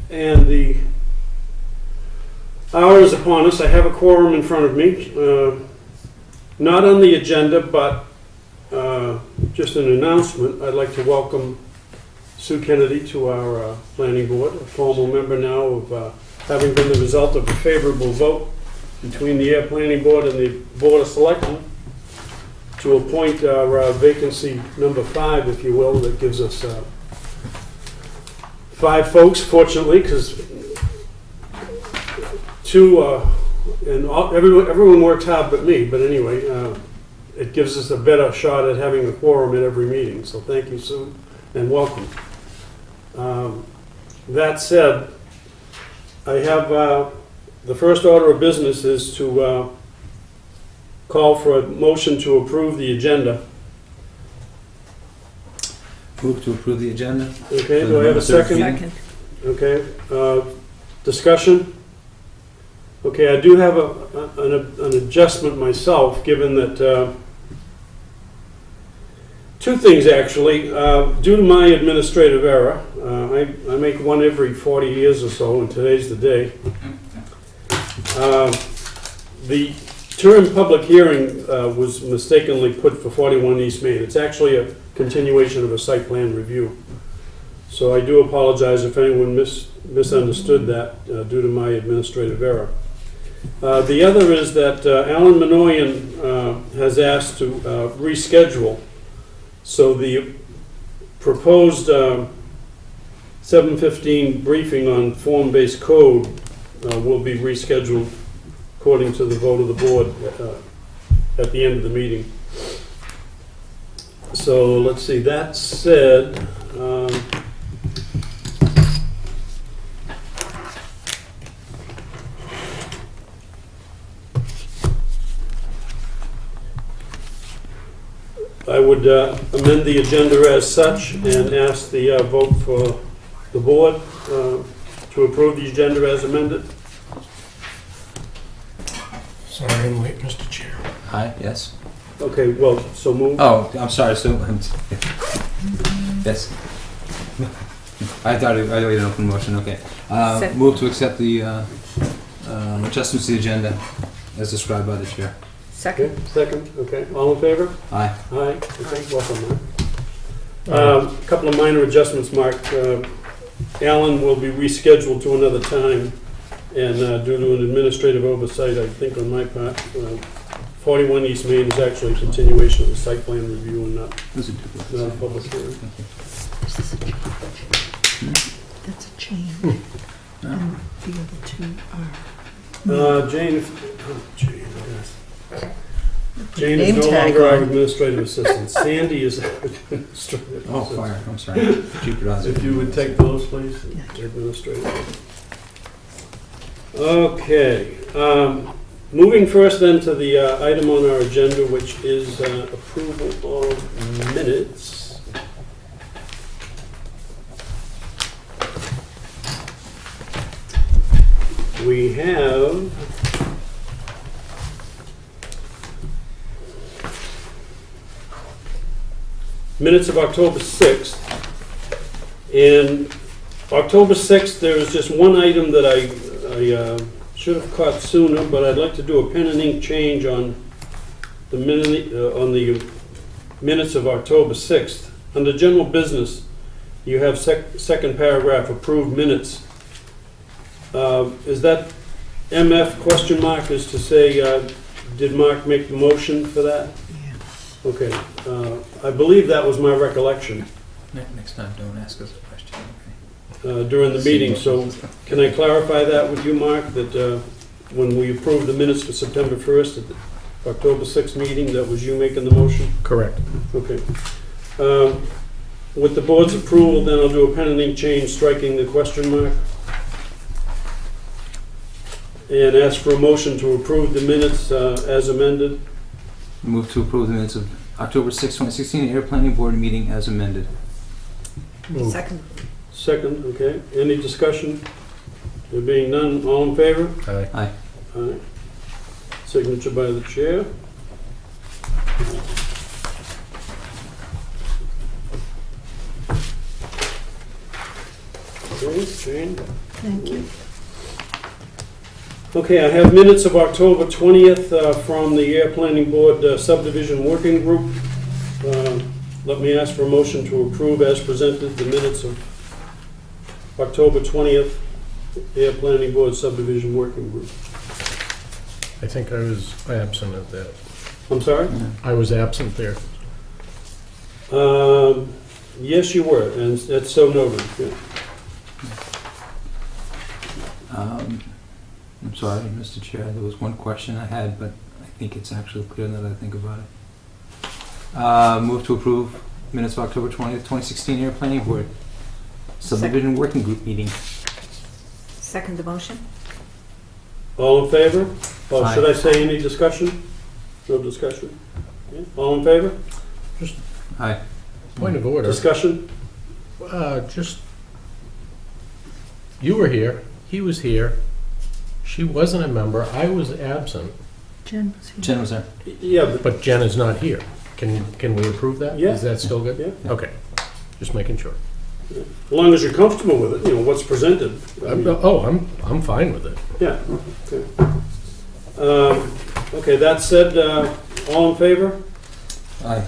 And the hour is upon us. I have a quorum in front of me. Not on the agenda, but just an announcement. I'd like to welcome Sue Kennedy to our planning board, a formal member now of having been the result of a favorable vote between the Ayer Planning Board and the Board of Selectmen to appoint our vacancy number 5, if you will. That gives us 5 folks, fortunately, because 2, and everyone works hard but me, but anyway, it gives us a better shot at having a quorum at every meeting. So thank you, Sue, and welcome. That said, I have the first order of business is to call for a motion to approve the agenda. Move to approve the agenda. Okay, do I have a second? Second. Okay, discussion? Okay, I do have an adjustment myself, given that, 2 things actually. Due to my administrative error, I make one every 40 years or so, and today's the day. The term public hearing was mistakenly put for 41 East Main. It's actually a continuation of a site plan review. So I do apologize if anyone misunderstood that due to my administrative error. The other is that Alan Minoyan has asked to reschedule. So the proposed 7:15 briefing on form-based code will be rescheduled according to the vote of the board at the end of the meeting. So let's see, that said, I would amend the agenda as such and ask the vote for the board to approve the agenda as amended. Sorry I'm late, Mr. Chair. Aye, yes. Okay, well, so move. Oh, I'm sorry, so, yes. I thought I already opened motion, okay. Second. Move to accept the adjustments to the agenda as described by the chair. Second. Okay, second, okay. All in favor? Aye. Aye. Okay, welcome, Mark. A couple of minor adjustments, Mark. Alan will be rescheduled to another time, and due to an administrative oversight, I think on my part, 41 East Main is actually a continuation of the site plan review and not a public hearing. That's a change. And the other 2 are. Jane, Jane Name is no tag longer our on. administrative assistant. Sandy is our administrative Oh, assistant. fire, I'm sorry. Cheap odds. If you would take those, please, administrative. Okay, moving first then to the item on our agenda, which is approval of minutes. We have minutes of October 6th. And October 6th, there is just one item that I should have caught sooner, but I'd like to do a pen and ink change on the minutes of October 6th. Under general business, you have second paragraph, approved minutes. Is that MF question mark is to say, did Mark make the motion for that? Yes. Okay, I believe that was my recollection Next time, don't ask us a question, during the meeting, so can I clarify that with you, Mark, that when we approved the minutes for September 1st, at the October 6th meeting, that was you making the motion? Correct. Okay. With the board's approval, then I'll do a pen and ink change, striking the question mark. And ask for a motion to approve the minutes as amended. Move to approve the minutes of October 6, 2016, Air Planning Board meeting as amended. Move. Second. Second, okay. Any discussion? There being none, all in favor? Aye. Aye. Aye. Signature by the chair. Okay, Jane. Thank you. Okay, I have minutes of October 20th from the Air Planning Board Subdivision Working Group. Let me ask for a motion to approve as presented the minutes of October 20th, Air Planning Board Subdivision Working Group. I think I was absent at that. I'm sorry? I was absent there. Yes, you were, and that's so noted. Yeah. I'm sorry, Mr. Chair, there was one question I had, but I think it's actually clear now that I think about it. Move to approve minutes of October 20th, 2016 Air Planning Board Subdivision Working Group meeting. Second the motion? All in favor? Oh, Aye. should I say any discussion? No discussion? Yeah. All in favor? Aye. Point of order. Discussion? You were here, he was here, she wasn't a member, I was absent, Jen was here. Jen was there. Yeah, but but Jen is not here. Can we approve that? Yeah. Is that still good? Yeah. Okay, just making sure. as long as you're comfortable with it, you know, what's presented. I mean, I'm fine with it. yeah. Okay. Okay, that said, all in favor? Aye.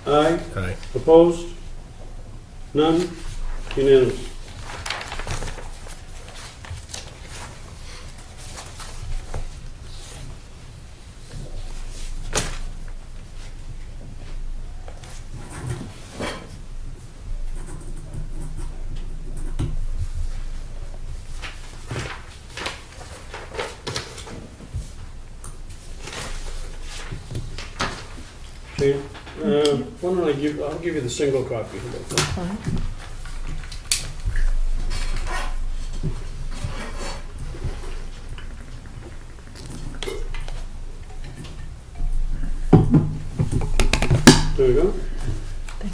Aye. Aye. Opposed? None? Unanimous. Okay, why don't I'll give you the single copy. That's fine. There you go. Thank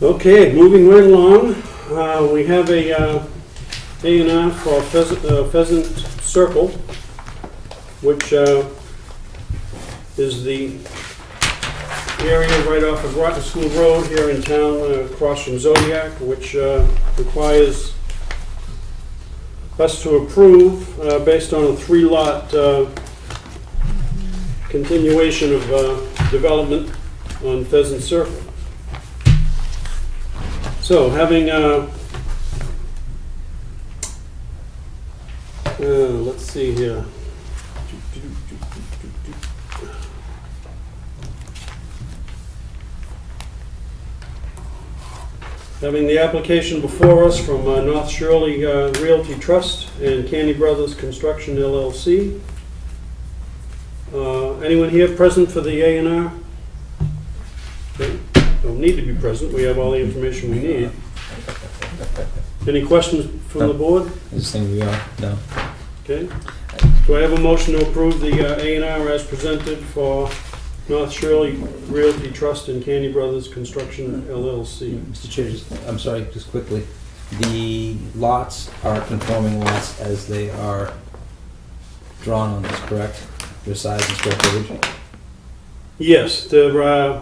Okay, moving right along, we have a A&R for Pheasant Circle, which is the area right off of Rotten School Road here in town, across from Zodiac, which requires us to approve based on a 3-lot continuation of development on Pheasant Circle. So, having, let's see here. Having the application before us from North Shirley Realty Trust and Candy Brothers Construction LLC. Anyone here present for the A&R? Okay. Don't need to be present, we have all the information we need. Any questions from the board? I just think we are. No. Okay. Do I have a motion to approve the A&R as presented for North Shirley Realty Trust and Candy Brothers Construction LLC? Mr. Chair, I'm sorry, just quickly. The lots are conforming lots as they are drawn on this, correct? Their size and square footage? Yes, they're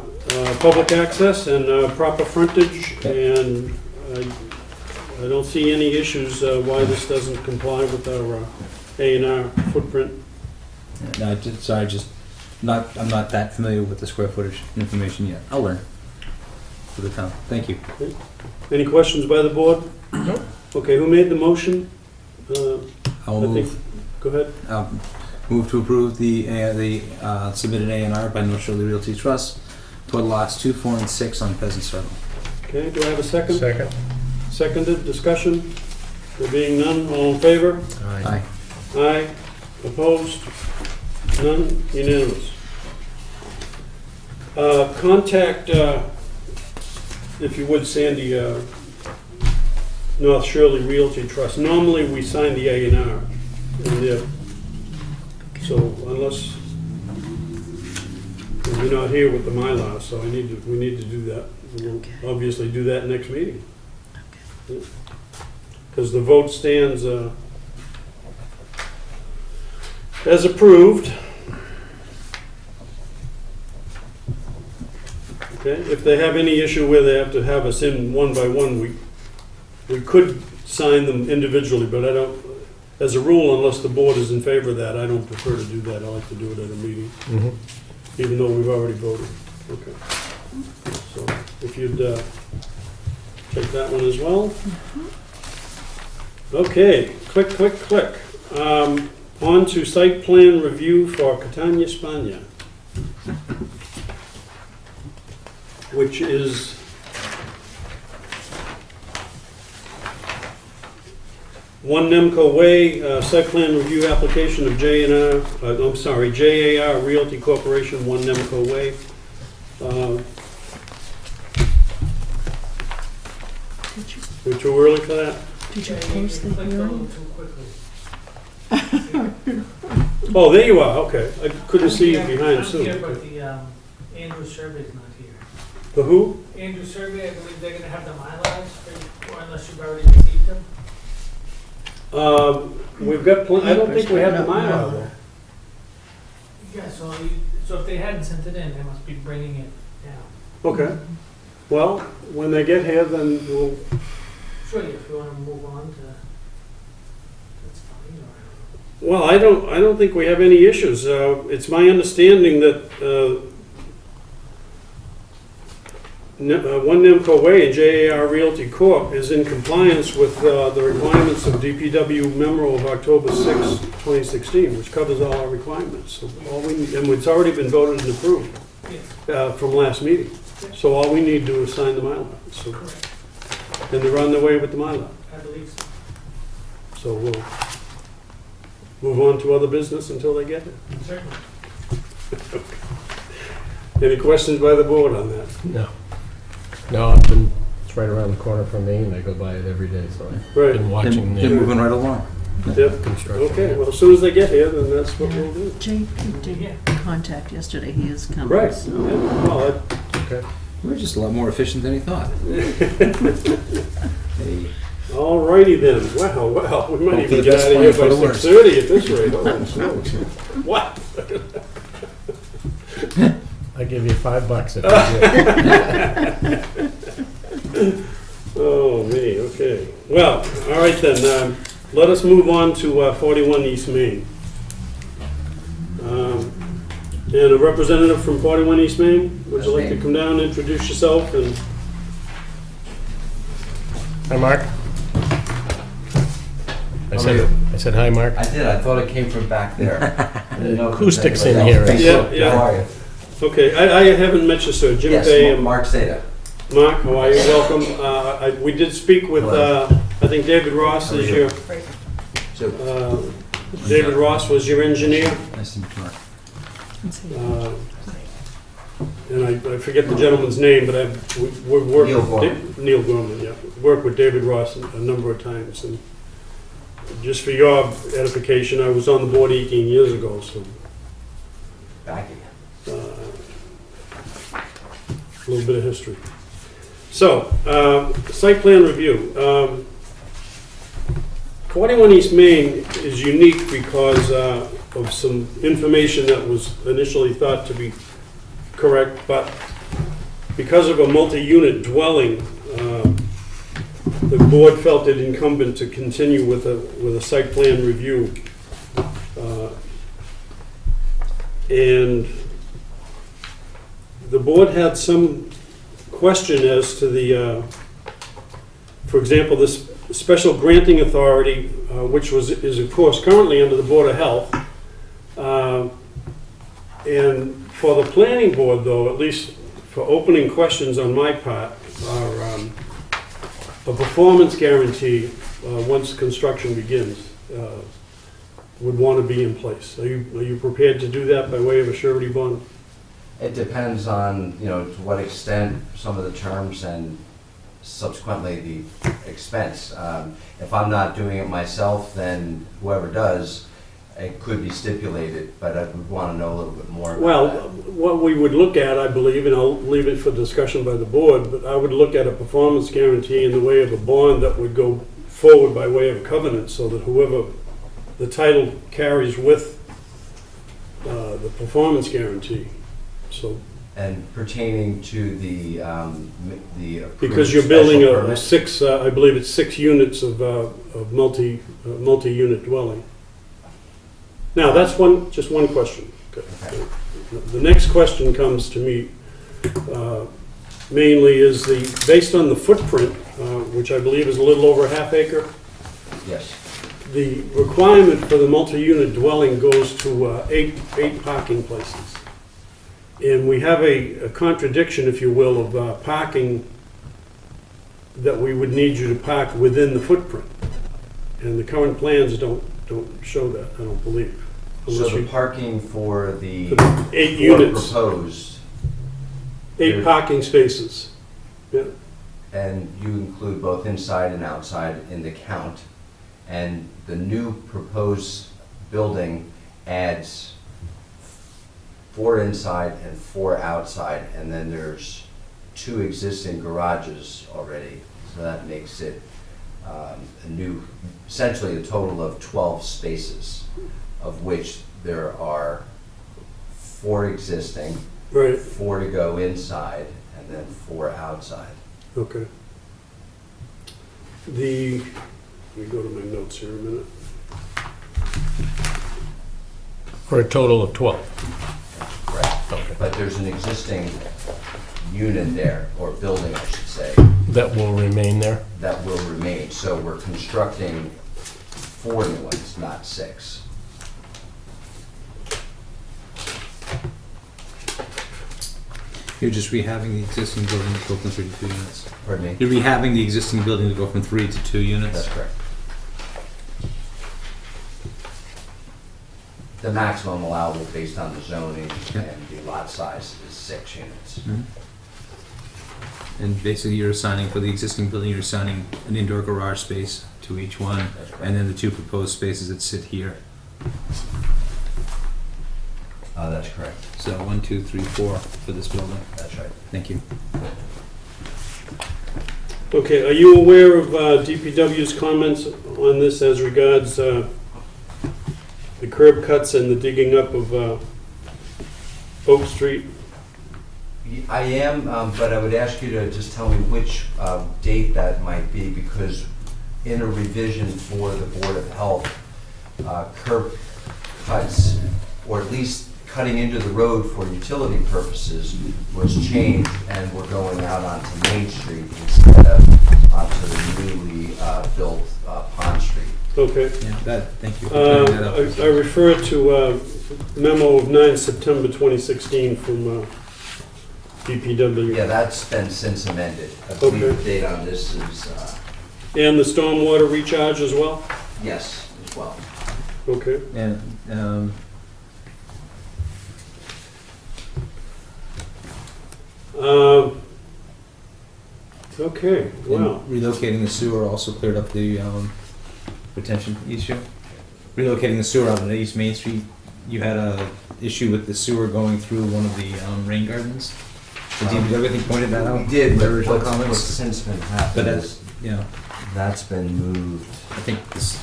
public access and proper frontage, Okay. and I don't see any issues why this doesn't comply with our A&R footprint. No, sorry, I'm not that familiar with the square footage information yet. I'll learn for the town. Thank you. Any questions by the board? Nope. Okay, who made the motion? I will I think- move. Go ahead. Move to approve the submitted A&R by North Shirley Realty Trust for lots 2, 4, and 6 on Pheasant Circle. Okay, do I have a second? Second. Seconded, discussion? There being none, all in favor? Aye. Aye. Opposed? None? Unanimous. Contact, if you would, Sandy, North Shirley Realty Trust. Normally, we sign the A&R, so unless you're not here with the Mylar, so we need to do that. We'll obviously do that next meeting. Because the vote stands as approved. Okay, if they have any issue where they have to have us in one by one, we could sign them individually, but I don't, as a rule, unless the board is in favor of that, I don't prefer to do that. I like to do it at a meeting, even though we've already voted. Okay. So if you'd take that one as well. Okay, click, click, click. On to site plan review for Catania Spagna, which is One Nemco Way, site plan review application of JAR Realty Corporation, One Nemco Way. We're too early for that? Did you post the hearing? Oh, there you are, okay. I couldn't see you behind I'm Sue. here, but the Andrew Survey's not here. The who? Andrew Survey, I believe they're gonna have the Mylars, or unless you've already received them. We've got, I don't think we have the Mylar though. Yeah, so if they hadn't sent it in, they must be bringing it down. Okay. Well, when they get here, then we'll, Sure, if you wanna move on to, that's fine, or. well, I don't think we have any issues. It's my understanding that One Nemco Way and JAR Realty Corp. is in compliance with the requirements of DPW memo of October 6, 2016, which covers all our requirements. So all we need, and it's already been voted and approved Yes, from last meeting. So all we need to do is sign the Mylar. So, correct, and they're on their way with the Mylar. I believe so. So we'll move on to other business until they get here. Certainly. Any questions by the board on that? No. No, it's right around the corner from me, and I go by it every day, so I've Right. been watching They're moving right along. Yep. construction. Okay, well, as soon as they get here, then that's what we'll do. Jake Yeah. did contact yesterday, he is coming. Right. so- Yeah. Well, Okay. We're just a lot more efficient than he thought. Hey. all righty then. Wow, well, we might Hope for even the get best, out of plan here for by the worst. 6:30 at this rate. Holy smokes. What? I give you $5 if you Oh, me, okay. Well, all right then, let us move on to 41 East Main. And a representative from 41 East Main, would you like to come down, introduce yourself, and Hi, Mark. I said hi, Mark. I did. I thought it came from back there. I didn't know if it was Acoustics in anybody here. else. Yeah, yeah. How are you? okay, I haven't met you, sir. Jim Fay Yes, and Mark Zeta. Mark, how are you? Welcome. We did speak with, Hello. I think David Ross How are is you? your, So, David Ross was your engineer. Nice to meet you, Mark. Let's see. And I forget the gentleman's name, but we've worked Neil with Gorman. Neil Gorman, yeah. Worked with David Ross a number of times. And just for your edification, I was on the board 18 years ago, so back again. a little bit of history. So, site plan review. 41 East Main is unique because of some information that was initially thought to be correct, but because of a multi-unit dwelling, the board felt it incumbent to continue with a site plan review. And the board had some question as to the, for example, this special granting authority, which is of course currently under the Board of Health. And for the planning board, though, at least for opening questions on my part, are a performance guarantee once construction begins would want to be in place. Are you prepared to do that by way of a surety bond? It depends on, to what extent some of the terms and subsequently the expense. If I'm not doing it myself, then whoever does, it could be stipulated, but I would want to know a little bit more about Well, that. what we would look at, I believe, and I'll leave it for discussion by the board, but I would look at a performance guarantee in the way of a bond that would go forward by way of a covenant, so that whoever the title carries with the performance guarantee. So And pertaining to the approved Because you're building special a permit? six, I believe it's 6 units of multi-unit dwelling. Now, that's just one question. Okay. The next question comes to me mainly is based on the footprint, which I believe is a little over a half acre, Yes. the requirement for the multi-unit dwelling goes to eight parking places. And we have a contradiction, if you will, of parking that we would need you to park within the footprint. And the current plans don't show that, I don't believe. So Unless the you- parking for the for the 8 four units, proposed, 8 parking spaces. Yeah, and you include both inside and outside in the count, and the new proposed building adds 4 inside and 4 outside, and then there's 2 existing garages already, so that makes it a new, essentially a total of 12 spaces, of which there are 4 existing, right, 4 to go inside, and then 4 outside. okay. Let me go to my notes here a minute. For a total of 12. Correct. Okay. But there's an existing unit there, or building, I should say, That will remain there? that will remain. So we're constructing 4 new ones, not 6. You're just rehabbing the existing building to go from 3 to 2 units. Pardon me? You're rehabbing the existing building to go from 3 to 2 units? That's correct. The maximum allowable based on the zoning Yeah. and the lot size is 6 units. Mhm. And basically, you're assigning, for the existing building, you're assigning an indoor garage space to each one, That's correct. and then the 2 proposed spaces that sit here. That's correct. So 1, 2, 3, 4 for this building. That's right. Thank you. Okay, are you aware of DPW's comments on this as regards the curb cuts and the digging up of Oak Street? I am, but I would ask you to just tell me which date that might be, because in a revision for the Board of Health, curb cuts, or at least cutting into the road for utility purposes, was changed, and we're going out onto Main Street instead of onto the newly built Pond Street. Okay. Yeah, thank you for clearing that up. I refer to a memo of 9 September 2016 from DPW. Yeah, that's been since amended. I believe Okay. the date on this is, And the stormwater recharge as well? yes, as well. Okay. And, Okay, wow. and relocating the sewer also cleared up the retention issue. Relocating the sewer out of East Main Street, you had a issue with the sewer going through one of the rain gardens. The DPW, I think, pointed that out. We did, in but their original what's comments. since been But happened that's, is yeah, that's been moved. I think this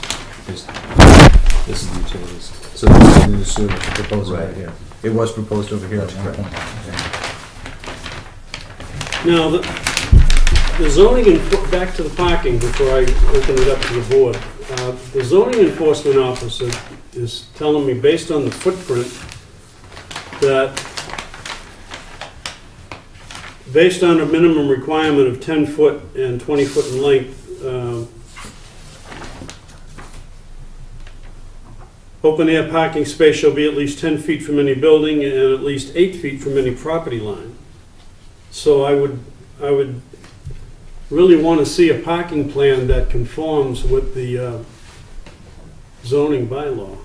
is the utilities. So this is the new sewer that's proposed over Right. here. It was proposed over here at That's one correct. point. Now, the zoning, back to the parking before I open it up to the board. The zoning enforcement officer is telling me, based on the footprint, that based on a minimum requirement of 10 foot and 20 foot in length, open air parking space shall be at least 10 feet from any building and at least 8 feet from any property line. So I would really want to see a parking plan that conforms with the zoning bylaw,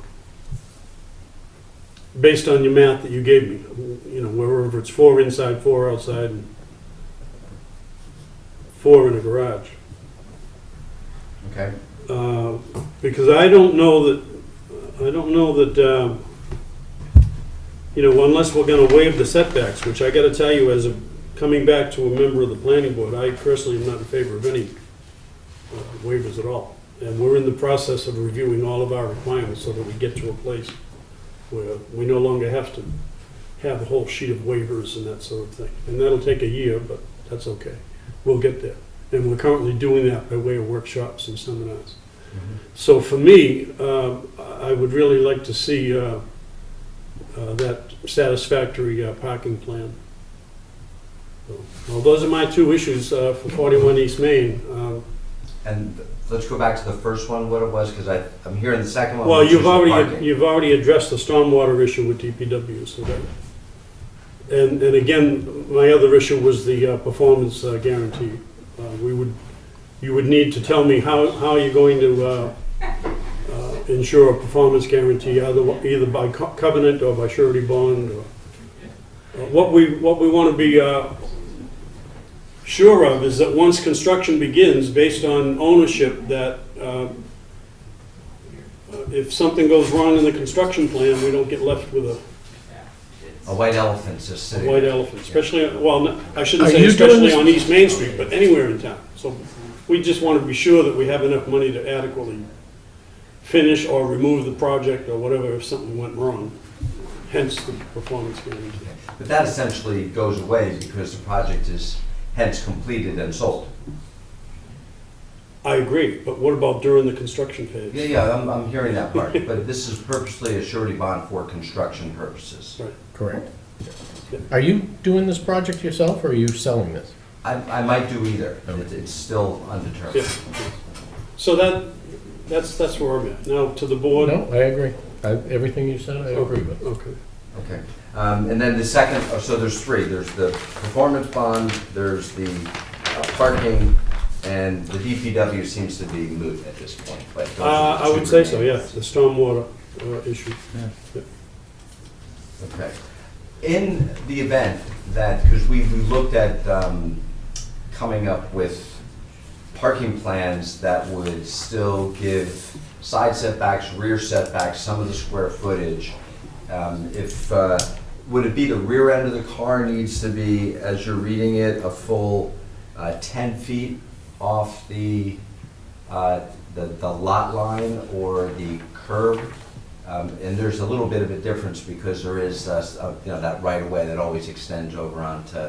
based on your math that you gave me. You know, wherever it's 4 inside, 4 outside, and 4 in a garage. Okay. Because I don't know that, you know, unless we're gonna waive the setbacks, which I gotta tell you, as coming back to a member of the planning board, I personally am not in favor of any waivers at all. And we're in the process of reviewing all of our requirements so that we get to a place where we no longer have to have a whole sheet of waivers and that sort of thing. And that'll take a year, but that's okay. We'll get there. And we're currently doing that by way of workshops and seminars. So for me, I would really like to see that satisfactory parking plan. So, well, those are my two issues for 41 East Main. And let's go back to the first one, what it was, because I'm hearing the second one. Well, which is the parking. you've already addressed the stormwater issue with DPW, so that. And again, my other issue was the performance guarantee. You would need to tell me how you're going to ensure a performance guarantee, either by covenant or by surety bond. Or, what we want to be sure of is that once construction begins, based on ownership, that if something goes wrong in the construction plan, we don't get left with A white elephant just a sitting. white elephant, especially, well, I shouldn't Are say you doing especially this- on East Main Street, but anywhere in town. So we just want to be sure that we have enough money to adequately finish or remove the project or whatever if something went wrong, hence the performance guarantee. But that essentially goes away because the project is hence completed and sold. I agree, but what about during the construction phase? Yeah, I'm hearing that part, but this is purposely a surety bond for construction purposes. Right. Correct. Are you doing this project yourself, or are you selling this? I might do either. Okay. It's still undetermined. Yeah. So that's where I'm at. Now, to the board. No, I agree. Everything you said, I agree with. Okay. Okay. And then the second, so there's three. There's the performance bond, there's the parking, and the DPW seems to be moot at this point. But those are the I two would say so, remaining. yes, the stormwater issue. Okay. In the event that, because we looked at coming up with parking plans that would still give side setbacks, rear setbacks, some of the square footage. Would it be the rear end of the car needs to be, as you're reading it, a full 10 feet off the lot line or the curb? And there's a little bit of a difference because there is, that right of way that always extends over onto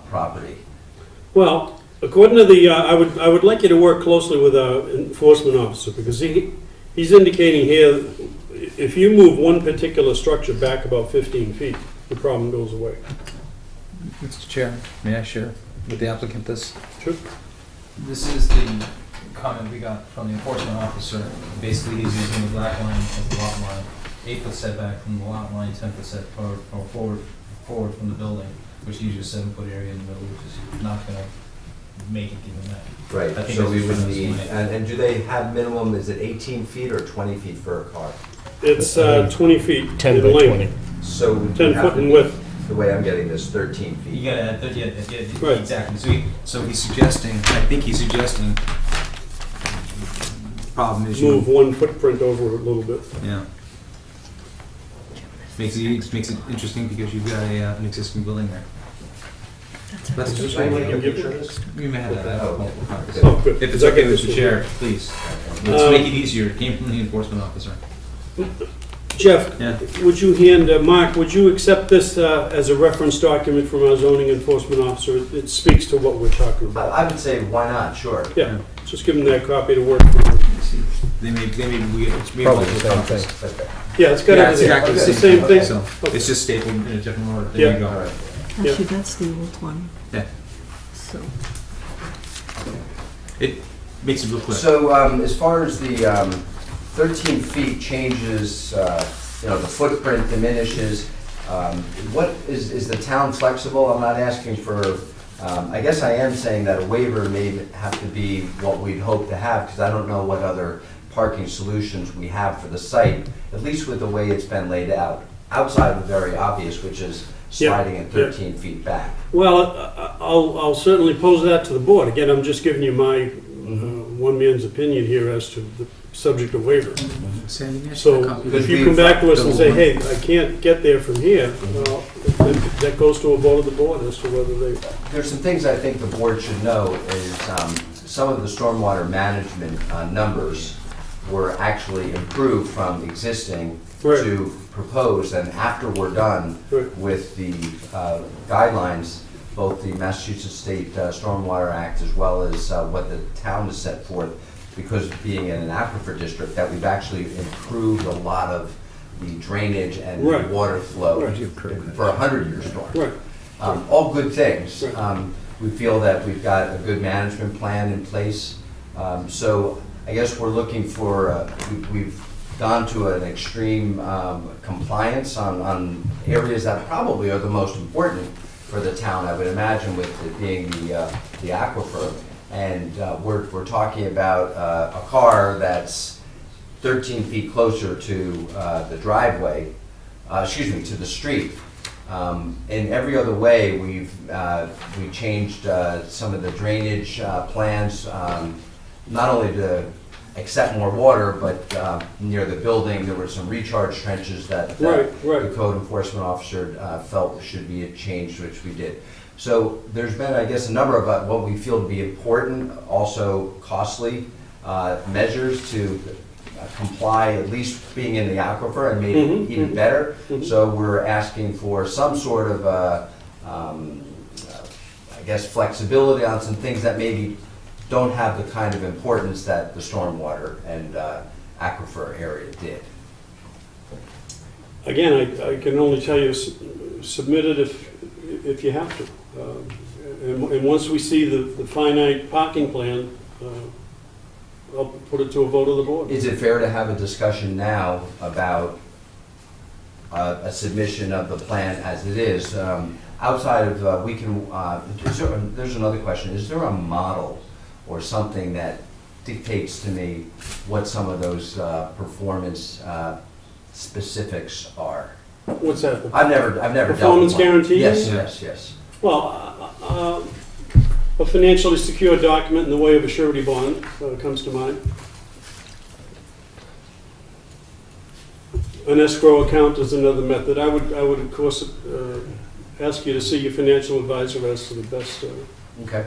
property. Well, according to the, I would like you to work closely with our enforcement officer, because he's indicating here, if you move one particular structure back about 15 feet, the problem goes away. Mr. Chair, may I share with the applicant this? Sure. This is the comment we got from the enforcement officer. Basically, he's using the black line as the lot line, 8-foot setback from the lot line, 10-foot setback forward from the building, which gives you a 7-foot area in the middle, which is not going to make it given that. Right, I think so that's we would just need, fine. and do they have minimum, is it 18 feet or 20 feet for a car? It's 20 feet 10 in by length. 20. So we 10 have foot to in be- width. The way I'm getting this, 13 feet. You gotta add 30, yeah, Right. exactly. So he's suggesting, I think he's suggesting, the problem is Move one footprint over a little bit. yeah. Makes it interesting because you've got an existing building there. That's Is just this one Can I I can get a give picture you? of this? We may have that. Oh, good. If it's okay with the chair, please. Let's Um, make it easier. It came from the enforcement officer. Jeff, Yeah. would you Mark, would you accept this as a reference document from our zoning enforcement officer? It speaks to what we're talking about. I would say, why not, sure. Yeah, just give them that copy to work from. They may it's maybe Probably the multiple same copies. thing. Okay. Yeah, it's got Yeah, it's everything. exactly It's the same thing. So Okay. it's just stapled in a different order. Yeah. There you All go. right. Actually, that's the old one, Yeah. so. It makes it real quick. So as far as the 13 feet changes, the footprint diminishes, what is the town flexible? I'm not asking for, I guess I am saying that a waiver may have to be what we'd hope to have, because I don't know what other parking solutions we have for the site, at least with the way it's been laid out, outside of the very obvious, which is sliding it 13 feet back. Well, I'll certainly pose that to the board. Again, I'm just giving you my one man's opinion here as to the subject of waiver. Sandy, may I see a So copy? if you come back to us and say, hey, I can't get there from here, well, that goes to a vote of the board as to whether they, There's some things I think the board should know is some of the stormwater management numbers were actually improved from existing Right. to proposed, and after we're done Right. with the guidelines, both the Massachusetts State Stormwater Act as well as what the town has set forth, because being in an aquifer district, that we've actually improved a lot of the drainage and the Right. water flow Right. for a 100-year storm. Right. All good things. Right. We feel that we've got a good management plan in place. So I guess we're looking for, we've gone to an extreme compliance on areas that probably are the most important for the town, I would imagine, with it being the aquifer. And we're talking about a car that's 13 feet closer to the driveway, to the street. In every other way, we changed some of the drainage plans, not only to accept more water, but near the building, there were some recharge trenches that Right. the code enforcement officer felt should be changed, which we did. So there's been, I guess, a number of what we feel to be important, also costly measures to comply, at least being in the aquifer, and made it even better. So we're asking for some sort of, I guess, flexibility on some things that maybe don't have the kind of importance that the stormwater and aquifer area did. Again, I can only tell you, submit it if you have to. And once we see the finite parking plan, I'll put it to a vote of the board. Is it fair to have a discussion now about a submission of the plan as it is? Outside of, there's another question. Is there a model or something that dictates to me what some of those performance specifics are? What's that? I've never dealt with Performance one. guarantee? Yes. Well, a financially secure document in the way of a surety bond comes to mind. An escrow account is another method. I would of course ask you to see your financial advisor as to the best. Okay.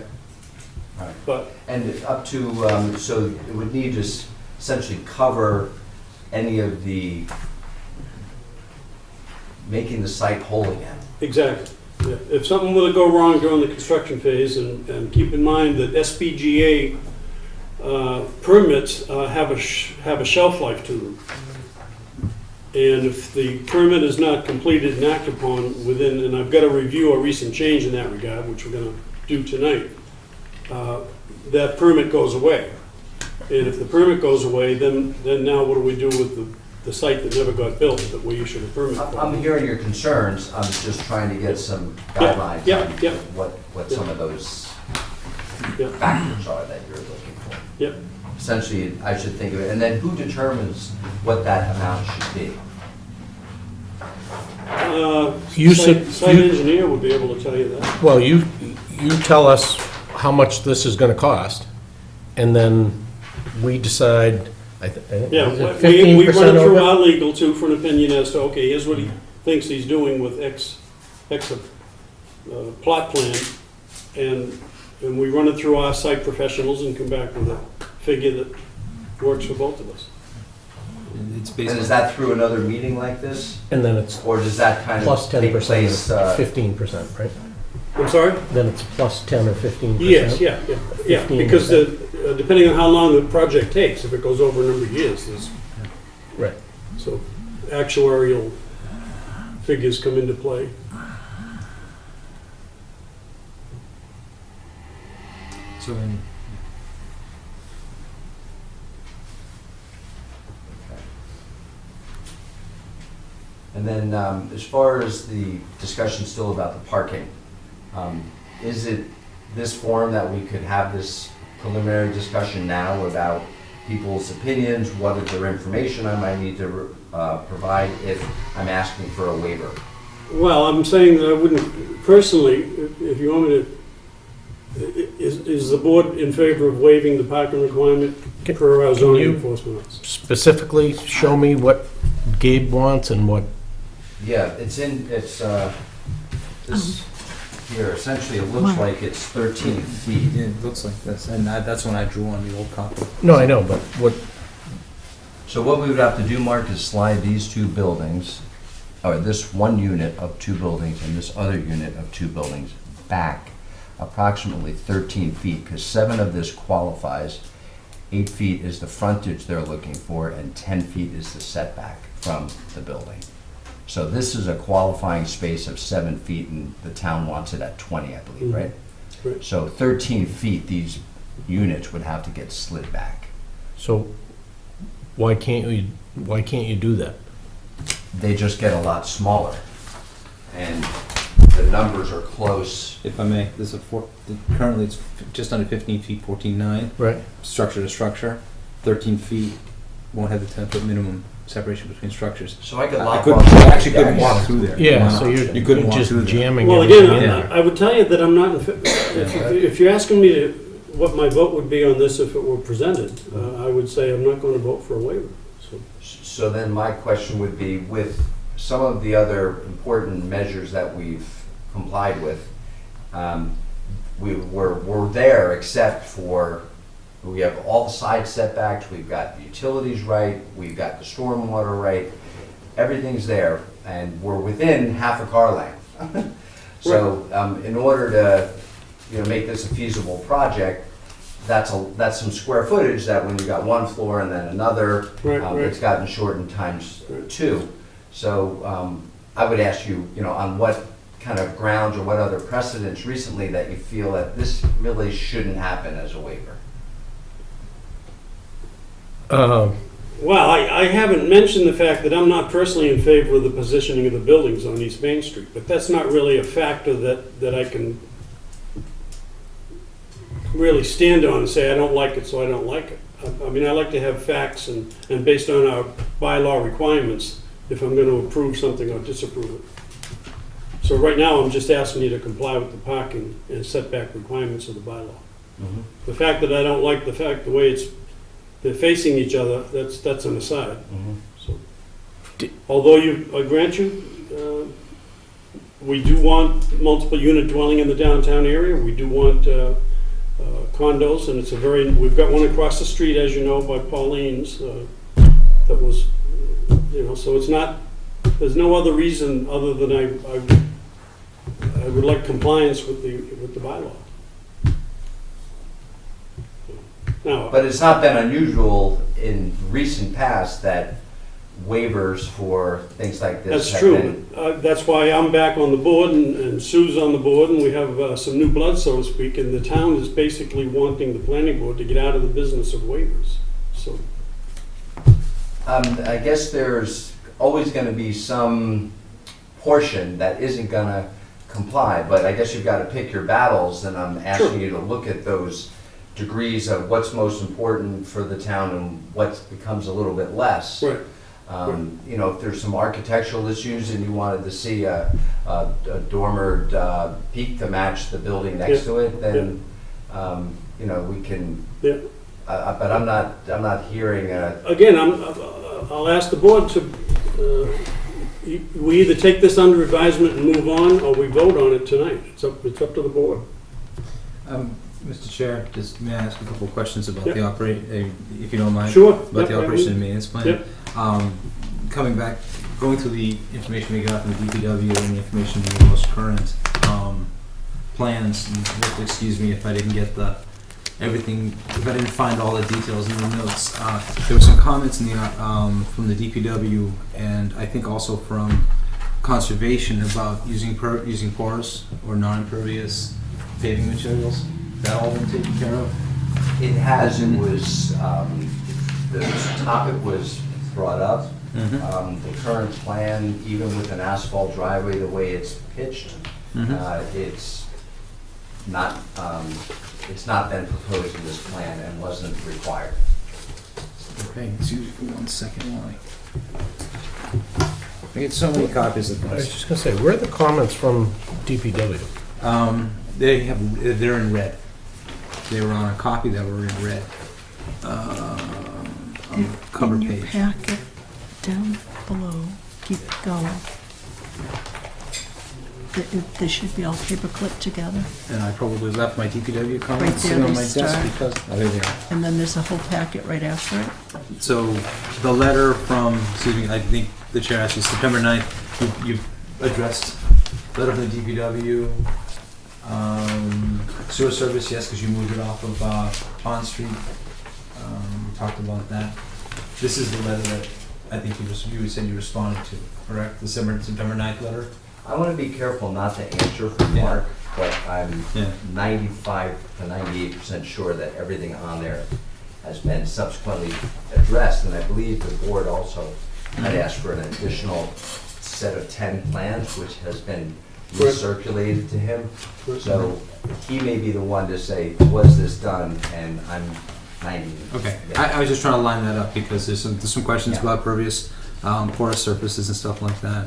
All right. But And up to, so it would need to essentially cover any of the, making the site whole again. exactly. Yeah. If something were to go wrong during the construction phase, and keep in mind that SPGA permits have a shelf life to them. And if the permit is not completed and acted upon within, and I've got to review a recent change in that regard, which we're going to do tonight, that permit goes away. And if the permit goes away, then now what do we do with the site that never got built that we issued a permit for? I'm hearing your concerns, I'm just trying to get some guidelines Yeah, on yeah. what some of those Yeah. factors are that you're looking for. Yep. Essentially, I should think of it, and then who determines what that amount should be? Site engineer would be able to tell you that. Well, you tell us how much this is gonna cost, and then we decide, Yeah, is it we 15% run it through over? our legal too for an opinion as to, okay, here's what he thinks he's doing with X plot plan, and we run it through our site professionals and come back with a figure that works for both of us. It's And basically, is that through another meeting like this, And then it's or does that kind plus of take 10%, place? 15%, right? I'm sorry? Then it's plus 10 or 15%? Yes, yeah, because depending on how long the project takes, if it goes over a number of years, there's, Right. so actuarial figures come into play. so in, And then, as far as the discussion still about the parking, is it this forum that we could have this preliminary discussion now about people's opinions, what other information I might need to provide if I'm asking for a waiver? Well, I'm saying that I wouldn't, personally, if you want me to, is the board in favor of waiving the parking requirement per our zoning you- enforcement officer? Specifically, show me what Gabe wants and what, Yeah, it's this here, essentially, it looks like it's 13 feet. yeah, it looks like this, and that's when I drew on the old copy. no, I know, but what, So what we would have to do, Mark, is slide these two buildings, or this one unit of two buildings and this other unit of two buildings back approximately 13 feet, because 7 of this qualifies. 8 feet is the frontage they're looking for, and 10 feet is the setback from the building. So this is a qualifying space of 7 feet, and the town wants it at 20, I believe, right? Right. So 13 feet, these units would have to get slid back. So why can't you do that? They just get a lot smaller, and the numbers are close. If I may, there's currently it's just under 15 feet, 14.9, Right. structure to structure. 13 feet won't have the 10-foot minimum separation between structures. So I could I lock couldn't, off. I actually couldn't walk through there. Yeah, Wow. so You you're couldn't walk just through there. jamming Well, everything again, in I there. I would tell you that I'm not, if you're asking me to, what my vote would be on this if it were presented, I would say I'm not going to vote for a waiver. So, So then my question would be, with some of the other important measures that we've complied with, we're there except for, we have all the side setbacks, we've got the utilities right, we've got the stormwater right, everyth's there, and we're within half a car length. So in order to, make this a feasible project, that's some square footage that when you got one floor and then another, Right, it's gotten shortened times Right. 2. So I would ask you, on what kind of grounds or what other precedents recently that you feel that this really shouldn't happen as a waiver? Well, I haven't mentioned the fact that I'm not personally in favor of the positioning of the buildings on East Main Street, but that's not really a factor that I can really stand on and say I don't like it, so I don't like it. I mean, I like to have facts and based on our bylaw requirements, if I'm going to approve something or disapprove it. So right now, I'm just asking you to comply with the parking and setback requirements of the bylaw. Mm-hmm. The fact that I don't like the way they're facing each other, that's an aside. So, although I grant you, we do want multiple unit dwelling in the downtown area. We do want condos, and we've got one across the street, as you know, by Pauline's, that was, so it's not, there's no other reason other than I would like compliance with the bylaw. Now, But it's not been unusual in recent past that waivers for things like this that's have true. been. That's why I'm back on the board and Sue's on the board, and we have some new blood, so to speak, and the town is basically wanting the planning board to get out of the business of waivers. So, I guess there's always going to be some portion that isn't going to comply, but I guess you've got to pick your battles, and I'm asking Sure. you to look at those degrees of what's most important for the town and what becomes a little bit less. right. If there's some architectural issues and you wanted to see a dormered peak to match the building next to it, then we can. Yeah. But I'm not hearing. Again, I'll ask the board to, we either take this under advisement and move on, or we vote on it tonight. It's up to the board. Mr. Chair, just may I ask a couple of questions about Yep. the if you don't mind? Sure. About Yep, the operation and maintenance plan? Yep. Coming back, going through the information we got from the DPW and the information in the most current plans, and excuse me if I didn't get if I didn't find all the details in the notes. There were some comments in the from the DPW and I think also from conservation about using porous or non-impervious paving materials. That all been taken care of? It has. It was the topic was brought up. Mm-hmm. The current plan, even with an asphalt driveway, the way it's pitched, it's not been proposed in this plan and wasn't required. Okay, excuse me for 1 second while I get so many copies of I was this. just gonna say, where are the comments from DPW? They're in red. They were on a copy that were in red. On the cover In your page. packet, down below, keep going. They should be all paper clipped together. And I probably left my DPW Right comments there sitting on they my desk start. because, oh, there they are. And then there's a whole packet right after it. So the letter from, excuse me, I think the chair asked you, September 9th, you've addressed letter from the DPW, sewer service, yes, because you moved it off of Pond Street. We talked about that. This is the letter that I think you said you responded to, correct? The September 9th letter? I want to be careful not to answer for Yeah. Mark, but I'm Yeah. 95 to 98% sure that everything on there has been subsequently addressed, and I believe the board also had asked for an additional set of 10 plans, which has been Correct. recirculated to him. So he may be the one to say, was this done? And I'm 90. Okay, Yeah. I was just trying to line that up because there's some questions Yeah. about pervious, porous surfaces and stuff like that.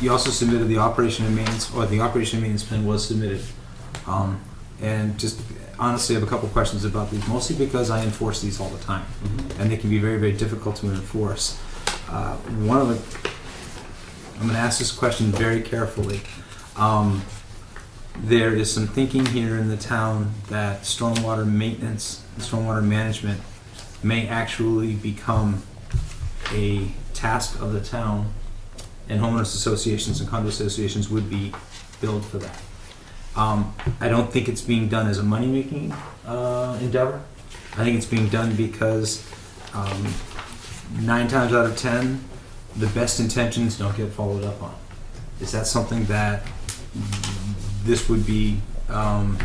You also submitted the operation and maintenance, or the operation and maintenance plan was submitted. And just honestly, I have a couple questions about these, mostly because I enforce these all the time, and they can be very, very difficult to enforce. One of the, I'm gonna ask this question very carefully. There is some thinking here in the town that stormwater maintenance and stormwater management may actually become a task of the town, and homeowners associations and condo associations would be billed for that. I don't think it's being done as a money-making endeavor. I think it's being done because 9 times out of 10, the best intentions don't get followed up on. Is that something that this would be, and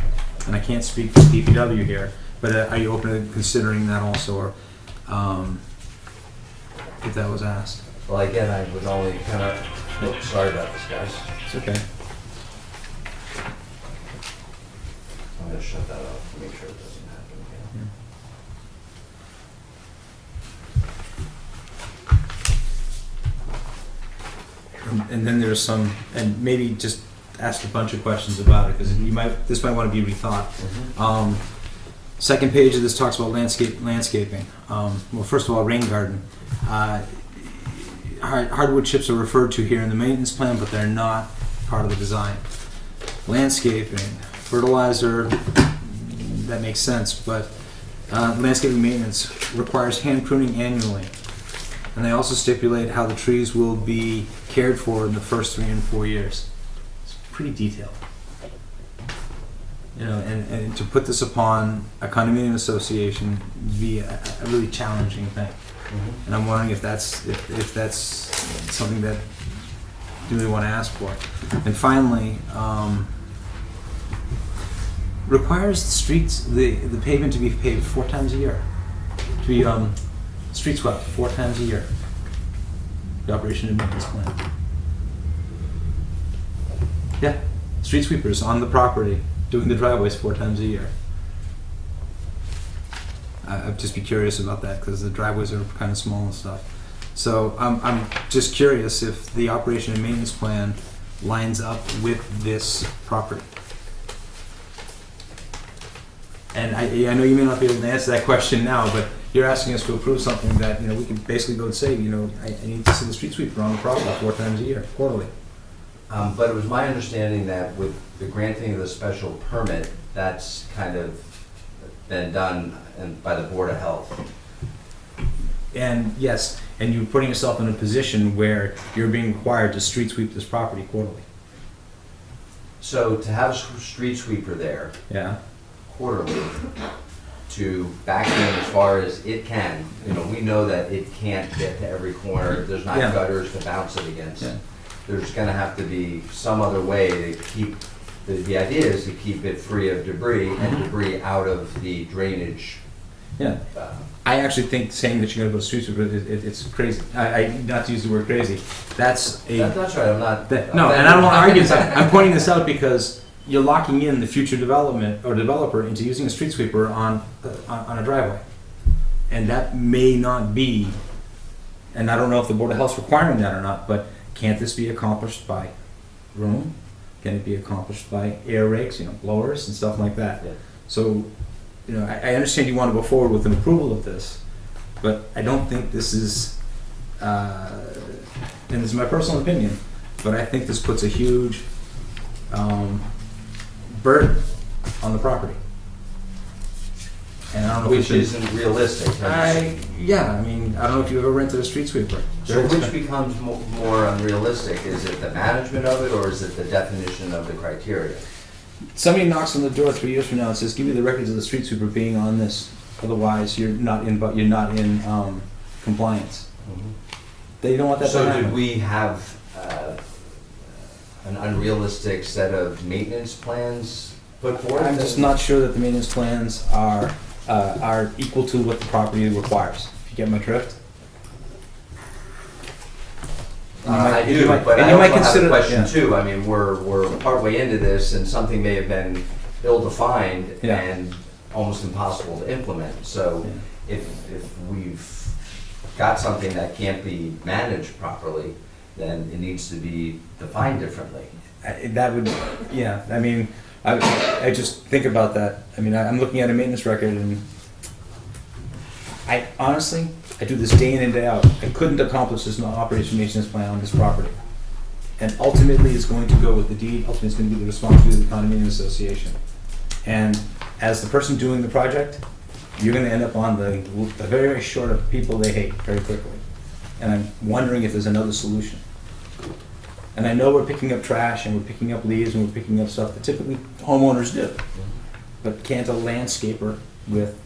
I can't speak for DPW here, but are you open to considering that also, or if that was asked? Well, again, I would only kind of, sorry about this, guys. It's okay. I'm going to shut that off to make sure it doesn't happen again. And then there's some, and maybe just ask a bunch of questions about it, because this might want to be rethought. Second page of this talks about landscaping. Well, first of all, rain garden. Hardwood chips are referred to here in the maintenance plan, but they're not part of the design. Landscaping, fertilizer, that makes sense, but landscaping maintenance requires hand pruning annually. And they also stipulate how the trees will be cared for in the first 3 and 4 years. It's pretty detailed. You know, and to put this upon a condominium association would be a really challenging thing. And I'm wondering if that's something that you really want to ask for. And finally, requires the streets, the pavement to be paved 4 times a year. To be street swept 4 times a year. The operation and maintenance plan. Yeah, street sweepers on the property doing the driveways 4 times a year. I'd just be curious about that because the driveways are kind of small and stuff. So I'm just curious if the operation and maintenance plan lines up with this property. And I know you may not be able to answer that question now, but you're asking us to approve something that, you know, we can basically go and say, you know, I need to see the street sweeper on the property 4 times a year, quarterly. But it was my understanding that with the granting of the special permit, that's kind of been done by the Board of Health. And yes, and you're putting yourself in a position where you're being required to street sweep this property quarterly. So to have a street sweeper there Yeah. quarterly to back in as far as it can, you know, we know that it can't get to every corner, there's not Yeah. gutters to bounce it against. Yeah. There's gonna have to be some other way to keep, the idea is to keep it free of debris and debris out of the drainage. Yeah. I actually think saying that you're going to put a street sweeper, it's crazy. Not to use the word crazy. That's That's right, I'm not. no, and I don't want to argue this. I'm pointing this out because you're locking in the future development or developer into using a street sweeper on a driveway, and that may not be. And I don't know if the Board of Health's requiring that or not, but can't this be accomplished by room? Can it be accomplished by air rakes, you know, blowers and stuff like that? Yeah. So, you know, I understand you want to go forward with an approval of this, but I don't think this is, and this is my personal opinion, but I think this puts a huge burden on the property. And I don't know Which if it's isn't realistic. yeah, I mean, I don't know if you've ever rented a street sweeper. So which becomes more unrealistic? Is it the management of it, or is it the definition of the criteria? Somebody knocks on the door 3 years from now and says, "Give me the records of the street sweeper being on this, otherwise you're not in compliance." They don't want that to So happen. did we have an unrealistic set of maintenance plans put forth? I'm just not sure that the maintenance plans are equal to what the property requires. If you get my drift. I And you do, might- but and I you might also have a consider- question yeah. too. I mean, we're partway into this and something may have been ill-defined Yeah. and almost impossible to implement. So Yeah. if we've got something that can't be managed properly, then it needs to be defined differently. That would, yeah, I mean, I just think about that. I mean, I'm looking at a maintenance record and I honestly, I do this day in and day out. I couldn't accomplish this operation maintenance plan on this property. And ultimately, it's going to go with the deed, ultimately it's going to be the responsibility of the condominium association. And as the person doing the project, you're going to end up on the very, very short of people they hate very quickly. And I'm wondering if there's another solution. And I know we're picking up trash and we're picking up leaves and we're picking up stuff that typically homeowners do. But can't a landscaper with,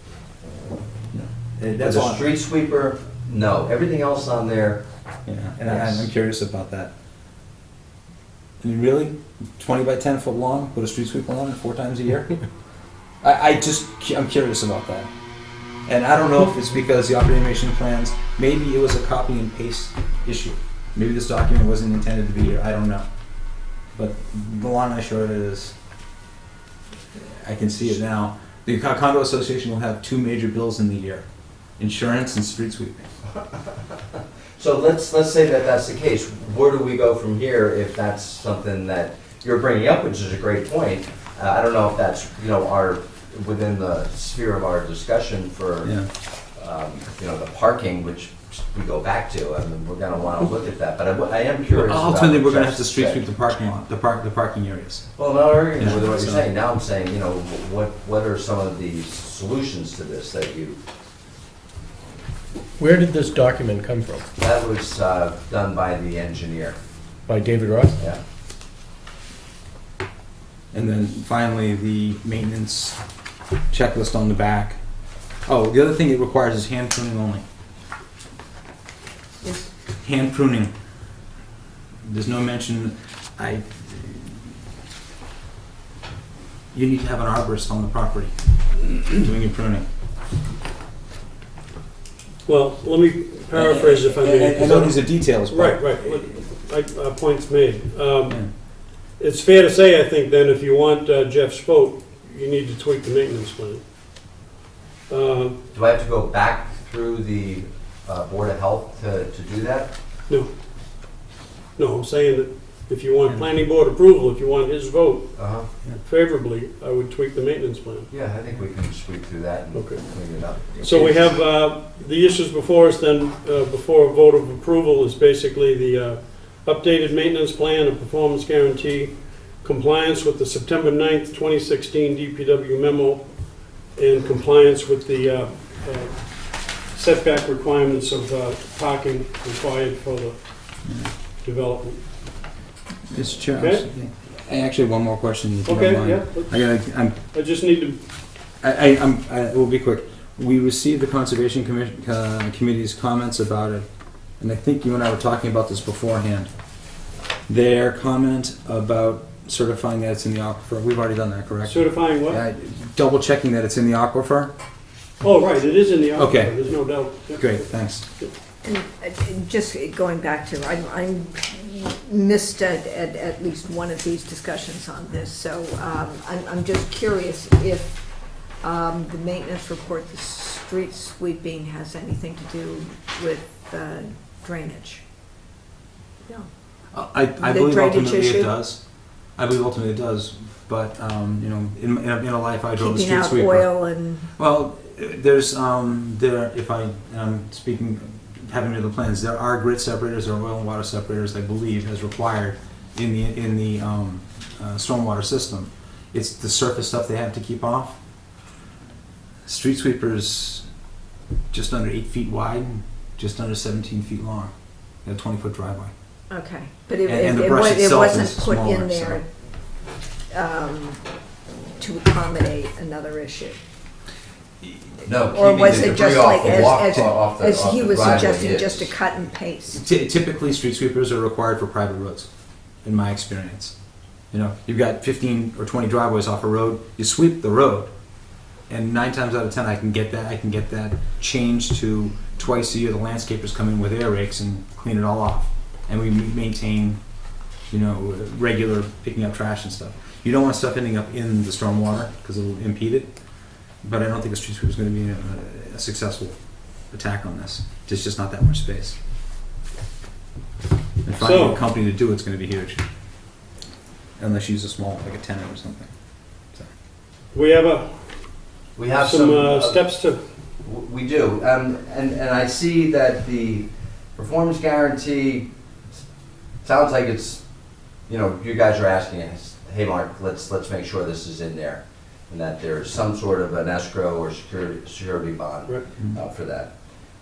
that's As all. a street sweeper, no. Everything else on there, Yeah, and Yes. I'm curious about that. I mean, really? 20 by 10 foot long, put a street sweeper on it 4 times a year? I'm curious about that. And I don't know if it's because the operation plans, maybe it was a copy and paste issue. Maybe this document wasn't intended to be here, I don't know. But the long and short of it is, I can see it now. The condo association will have 2 major bills in the year: insurance and street sweeping. so let's say that that's the case. Where do we go from here if that's something that you're bringing up, which is a great point? I don't know if that's, within the sphere of our discussion for, Yeah. The parking, which we go back to. I mean, we're gonna wanna look at that, but I am curious about Ultimately, what we're gonna Jeff have to street said. sweep the parking lot, the parking areas. Well, no, I'm agreeing Yeah, with what you're so- saying. Now I'm saying, what are some of the solutions to this that Where did this document come from? that was done by the engineer, By David Ross? yeah. And then finally, the maintenance checklist on the back. Oh, the other thing it requires is hand pruning only. Is- Hand pruning. There's no mention, you need to have an arborist on the property doing your pruning. Well, let me paraphrase if I may. I know these are details, but. Right. Points made. Yeah. It's fair to say, I think, then, if you want Jeff's vote, you need to tweak the maintenance plan. Do I have to go back through the Board of Health to do that? No, I'm saying that if you want planning board approval, if you want his vote Uh-huh. favorably, I would tweak the maintenance plan. Yeah, I think we can sweep through that and Okay. clean it up. So we have the issues before us then, before a vote of approval is basically the updated maintenance plan and performance guarantee, compliance with the September 9th, 2016 DPW memo, and compliance with the setback requirements of parking required for the development. Mr. Chair, Okay. I actually have one more question, if you Okay, don't mind. yeah. I just need to, I will be quick. We received the Conservation Committee's comments about it, and I think you and I were talking about this beforehand. Their comment about certifying that it's in the aquifer, we've already done that, correct? certifying what? Double checking that it's in the aquifer? Oh, right, it is in the aquifer, Okay. there's no doubt. Yep. Great, thanks. And just going back to, I missed at least one of these discussions on this, so I'm just curious if the maintenance report, the street sweeping, has anything to do with drainage. No. I The believe drainage ultimately issue? it does. I believe ultimately it does, but, in a life I drove a Keeping street out sweeper. oil and, Well, there's, if I'm speaking having read the plans, there are grit separators or oil and water separators, I believe, as required in the stormwater system. It's the surface stuff they have to keep off. Street sweepers, just under 8 feet wide, just under 17 feet long. They have a 20-foot driveway. Okay, but And the brush it itself wasn't is put smaller, in there to accommodate another issue? No, Or keeping was the it just debris like, off the walk, as off the he the was driveway suggesting, is. just a cut and paste? Typically, street sweepers are required for private roads, in my experience. You know, you've got 15 or 20 driveways off a road, you sweep the road, and 9 times out of 10 I can get that changed to twice a year the landscapers come in with air rakes and clean it all off. And we maintain, you know, regular picking up trash and stuff. You don't want stuff ending up in the stormwater because it'll impede it. But I don't think a street sweeper is going to be a successful attack on this. There's just not that much space. And finding So- a company to do it's going to be huge. Unless you use a small, like a tenant or something. We have some steps to, We do, and I see that the performance guarantee sounds like it's, you know, you guys are asking us, hey Mark, let's make sure this is in there, and that there's some sort of an escrow or security bond right, for that.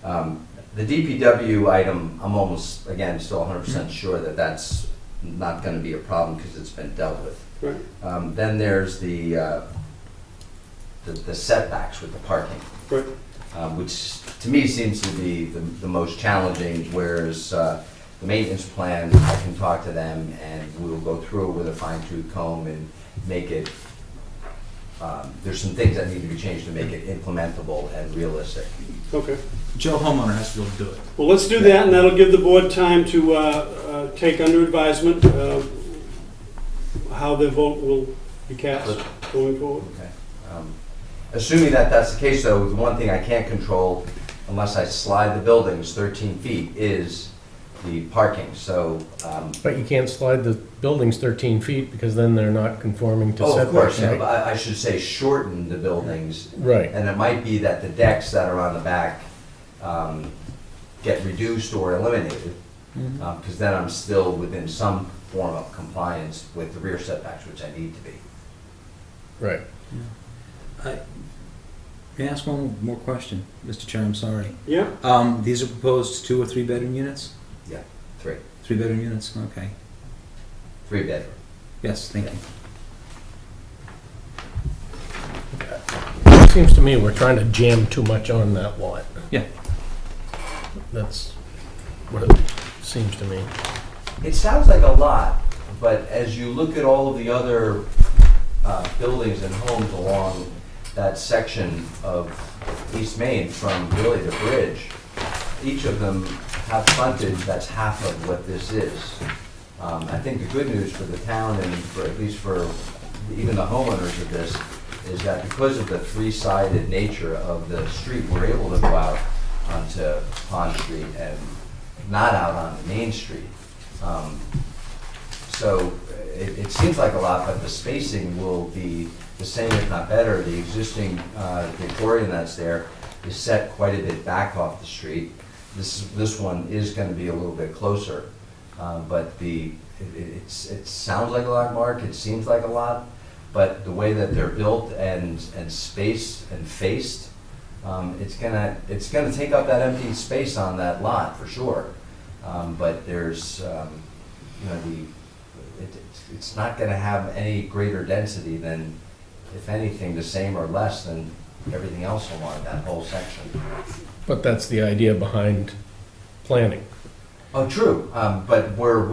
The DPW item, I'm almost, again, still 100% sure that that's not going to be a problem because it's been dealt with. right, Then there's the setbacks with the parking. right. Which to me seems to be the most challenging, whereas the maintenance plan, I can talk to them and we will go through it with a fine tooth comb and make it, there's some things that need to be changed to make it implementable and realistic. Okay. Joe homeowner has to be able to do it. Well, let's do that, and that'll give the board time to take under advisement how their vote will be cast going forward. Okay. Assuming that that's the case, though, the one thing I can't control, unless I slide the buildings 13 feet, is the parking. So, But you can't slide the buildings 13 feet because then they're not conforming to oh, of course, setbacks, yeah, right? but I should say shorten the buildings. Right. And it might be that the decks that are on the back get reduced or eliminated, because then I'm still within some form of compliance with the rear setbacks, which I need to be. Right. May I ask one more question, Mr. Chair? I'm sorry. Yeah, These are proposed 2 or 3 bedroom units? Yeah, 3 3 bedroom units, okay. bedroom. Yes, thank you. It seems to me we're trying to jam too much on that lot. Yeah. That's what it seems to me. It sounds like a lot, but as you look at all of the other buildings and homes along that section of East Main from really the bridge, each of them have frontage that's half of what this is. I think the good news for the town and for, at least for even the homeowners of this, is that because of the 3-sided nature of the street, we're able to go out onto Pond Street and not out on Main Street. So it seems like a lot, but the spacing will be the same, if not better. The existing Victorian that's there is set quite a bit back off the street. This one is going to be a little bit closer, but it sounds like a lot, Mark. It seems like a lot, but the way that they're built and spaced and faced, it's gonna take up that empty space on that lot for sure. But there's it's not going to have any greater density than, if anything, the same or less than everything else along that whole section. But that's the idea behind planning. Oh, true. But we're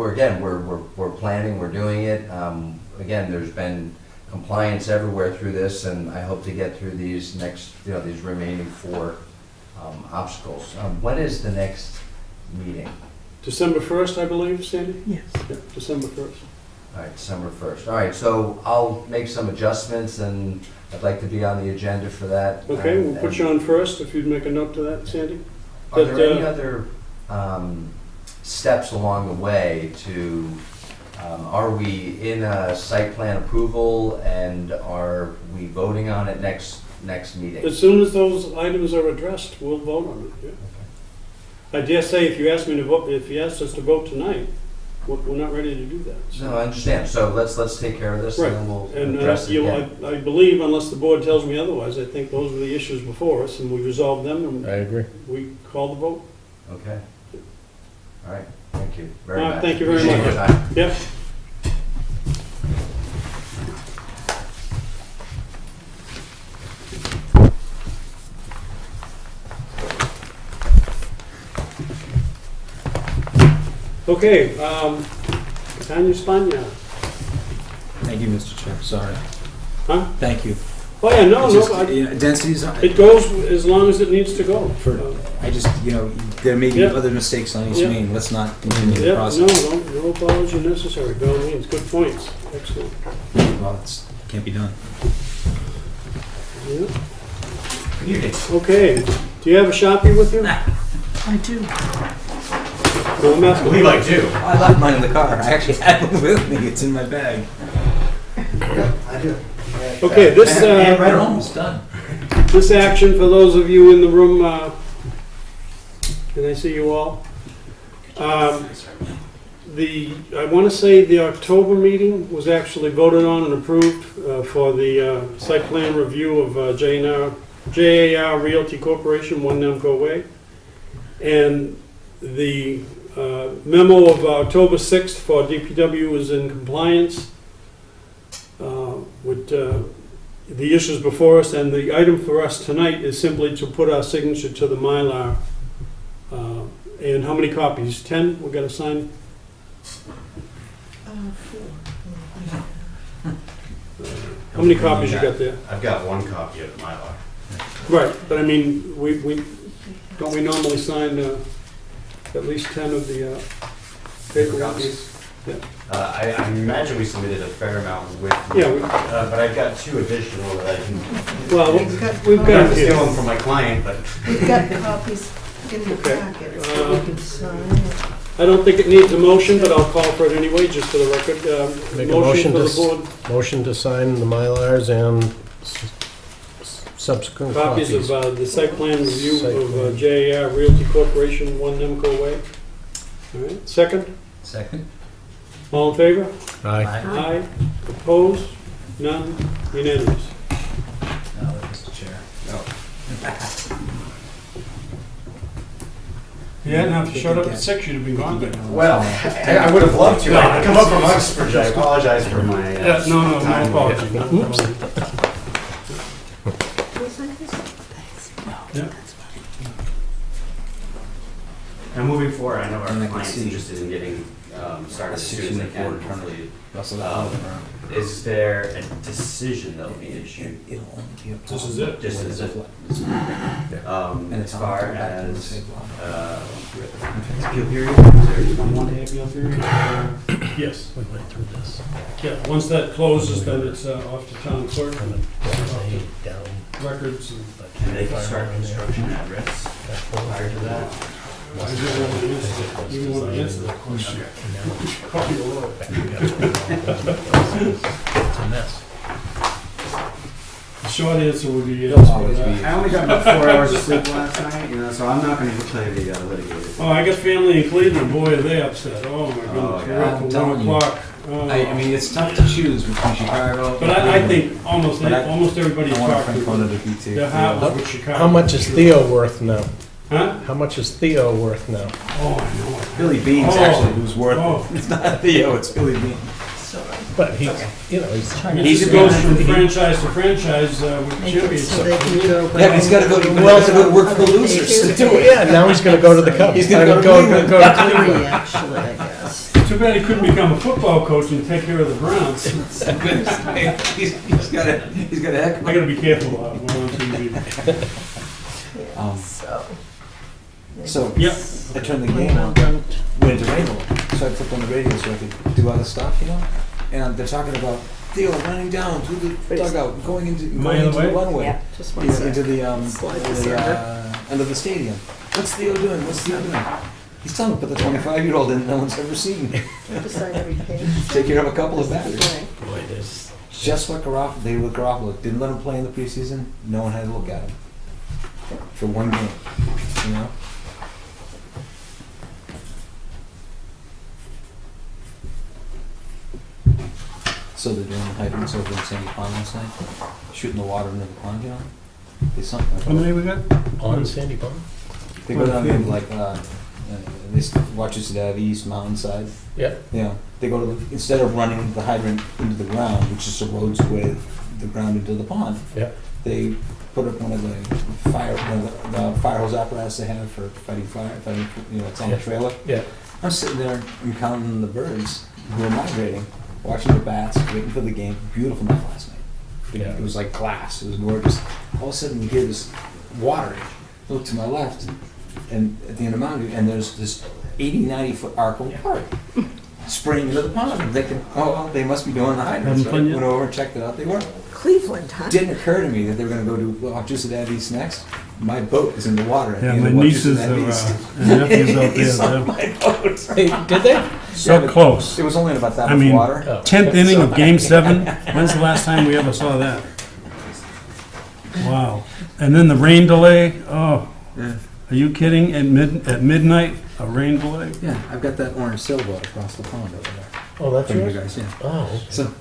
planning, we're doing it. Again, there's been compliance everywhere through this, and I hope to get through these these remaining 4 obstacles. When is the next meeting? December 1st, I believe, Sandy? Yes. Yeah, December 1st. All right, December 1st. All right, so I'll make some adjustments, and I'd like to be on the agenda for that. Okay, we'll put you on first, if you'd make a note to that, Sandy. Are there That, any other steps along the way to, are we in a site plan approval, and are we voting on it next meeting? As soon as those items are addressed, we'll vote on it, yeah. I dare say if you asked me to vote, if you asked us to vote tonight, we're not ready to do that. So- No, I understand. So let's take care of this Right. and then we'll And address it again. I believe, unless the board tells me otherwise, I think those are the issues before us, and we resolved them, I agree. and we call the vote. Okay. All right, thank you very All right, much. thank you very Appreciate much. your time. Yep. Okay, Tanya Spania. Thank you, Mr. Chair, sorry. Huh? Thank you. Oh, yeah, no, It's just, no, you know, densities, it goes as long as it needs to go. I just, you know, there may be Yeah. other mistakes on East Yeah. Main, let's not continue the Yeah, process. no apology necessary, by all means, good points, excellent. Well, it's, can't be done. Yeah. Okay, do you have a Sharpie with you? No, I do. I'm asking. I do. I left mine in the car, I actually had one with me, it's in my bag. I do. Okay, this, We're almost done. this action, for those of you in the room, can I see you all? I want to say the October meeting was actually voted on and approved for the site plan review of JAR Realty Corporation, 1 Nemco Way. And the memo of October 6th for DPW is in compliance with the issues before us, and the item for us tonight is simply to put our signature to the Mylar. And how many copies? 10? We're gonna sign? How many copies you got there? I've got one copy of my law. Right, but I mean, don't we normally sign at least 10 of the paper copies? I imagine we submitted a fair amount with, Yeah, but I've got 2 additional that I can, well, we've I'm got not it steal here. them from my client, but We've got copies in the Okay. packet. Uh, We can sign. I don't think it needs a motion, but I'll call for it anyway, just for the record. Make a motion for to the board, Motion to sign the Mylars and subsequent copies copies. of the site plan review Site of plan. JAR Realty Corporation, 1 Nemco Way. All right, second? Second? All in favor? Aye. Aye. Opposed? None? Unanimous. No, Mr. Chair. You hadn't have to showed up at 6, you'd have been gone by now. well, I would have loved to. I come up from Uxbridge. I apologize for my Yeah, no time. apology. No Oops. apology. And moving forward, I know our And I can client's see. interested in getting started as soon as they can. Uniform. Hopefully, Russell, that one around. is there a decision that will be issued? It'll only be a This is it. Just as it, And as it's on far the back of the as same block. appeal period, is there 1 day appeal period? Yes. We went through this. Yeah, once that closes, then it's off to town clerk, And then down. records and... Can they start construction at risk prior to that? I didn't want to answer that question. Copy the law. It's a mess. The short answer would be yes. It'll always but, be. I only got about 4 hours of sleep last night, so I'm not going to play the litigator. Oh, I got family in Cleveland, boy, are they upset. Oh, my goodness, Oh, we're yeah. up I'm till telling 1 you. o'clock. Oh. I mean, it's tough to choose between Chicago. But I think almost But I- everybody I want talked to Frank Corner to, to beat too. their heart was with Chicago. How much is Theo worth now? Huh? How much is Theo worth now? Oh, I know. Billy Beans Oh. actually, who's worth Oh. it. It's not Theo, it's Billy Beans. But he's, you know, he's. It He's just a goes man. from franchise to franchise with Make it champions. so they can go. Yeah, but he's got to go. He has to go to work for the losers to do it. Yeah, now he's gonna go to the Cubs. He's gonna go to Cleveland. go to Three, Cleveland. actually, I guess. Too bad he couldn't become a football coach and take care of the Browns. he's got a heck. I gotta be careful when I'm on TV. Um, So. So Yep. I turned the game on when it rained a lot, so I flipped on the radio so I could do other stuff, you know. And they're talking about Theo running down through the dugout, going into Am I in the way? the runway. Yeah, just one Yeah, sec. into the Slide this over. end of the stadium. What's Theo doing? What's Theo doing? He's telling me to put the 25-year-old in no one's ever seen. To sign every page. Take care of a couple of batters. Right. Boy, this. Just like Garoppolo, they were Garoppolo. Didn't let him play in the preseason. No one had to look at him for one game. You know. So they're doing hydrants over in Sandy Pond last night, shooting the water into the pond, you know? They sunk How many we got? On Sandy Pond? They go down there like, they watch us at East Mountainside. Yeah. Yeah, they go to, instead of running the hydrant into the ground, which just erodes away the ground into the pond. Yeah. They put up one of the fire hose apparatus they have for fighting fire, it's on the trailer. Yeah. I'm sitting there and counting the birds who are migrating, watching the bats, waiting for the game. Beautiful night last night. Yeah. It was like glass. It was gorgeous. All of a sudden, we hear this water. Look to my left, and at the end of the mountain, and there's this 80, 90-foot arc of water spraying into the pond. I'm thinking, oh, well, they must be doing the hydrants. So I went over and checked it out. They were. Cleveland, huh? It didn't occur to me that they were going to go to Wachusett East next. My boat is in the water. At Yeah, the end my of nieces Wachusett and nephews out He sunk there. my boat. Hey, did they? So but close. It was only in about that I much mean, water. Oh. 10th inning of Game 7. When's the last time we ever saw that? Wow. And then the rain delay. Oh, Yeah. are you kidding? At midnight, a rain delay? Yeah, I've got that orange sailboat across the pond over there. Oh, that's From you yours? guys, yeah. Oh, okay. So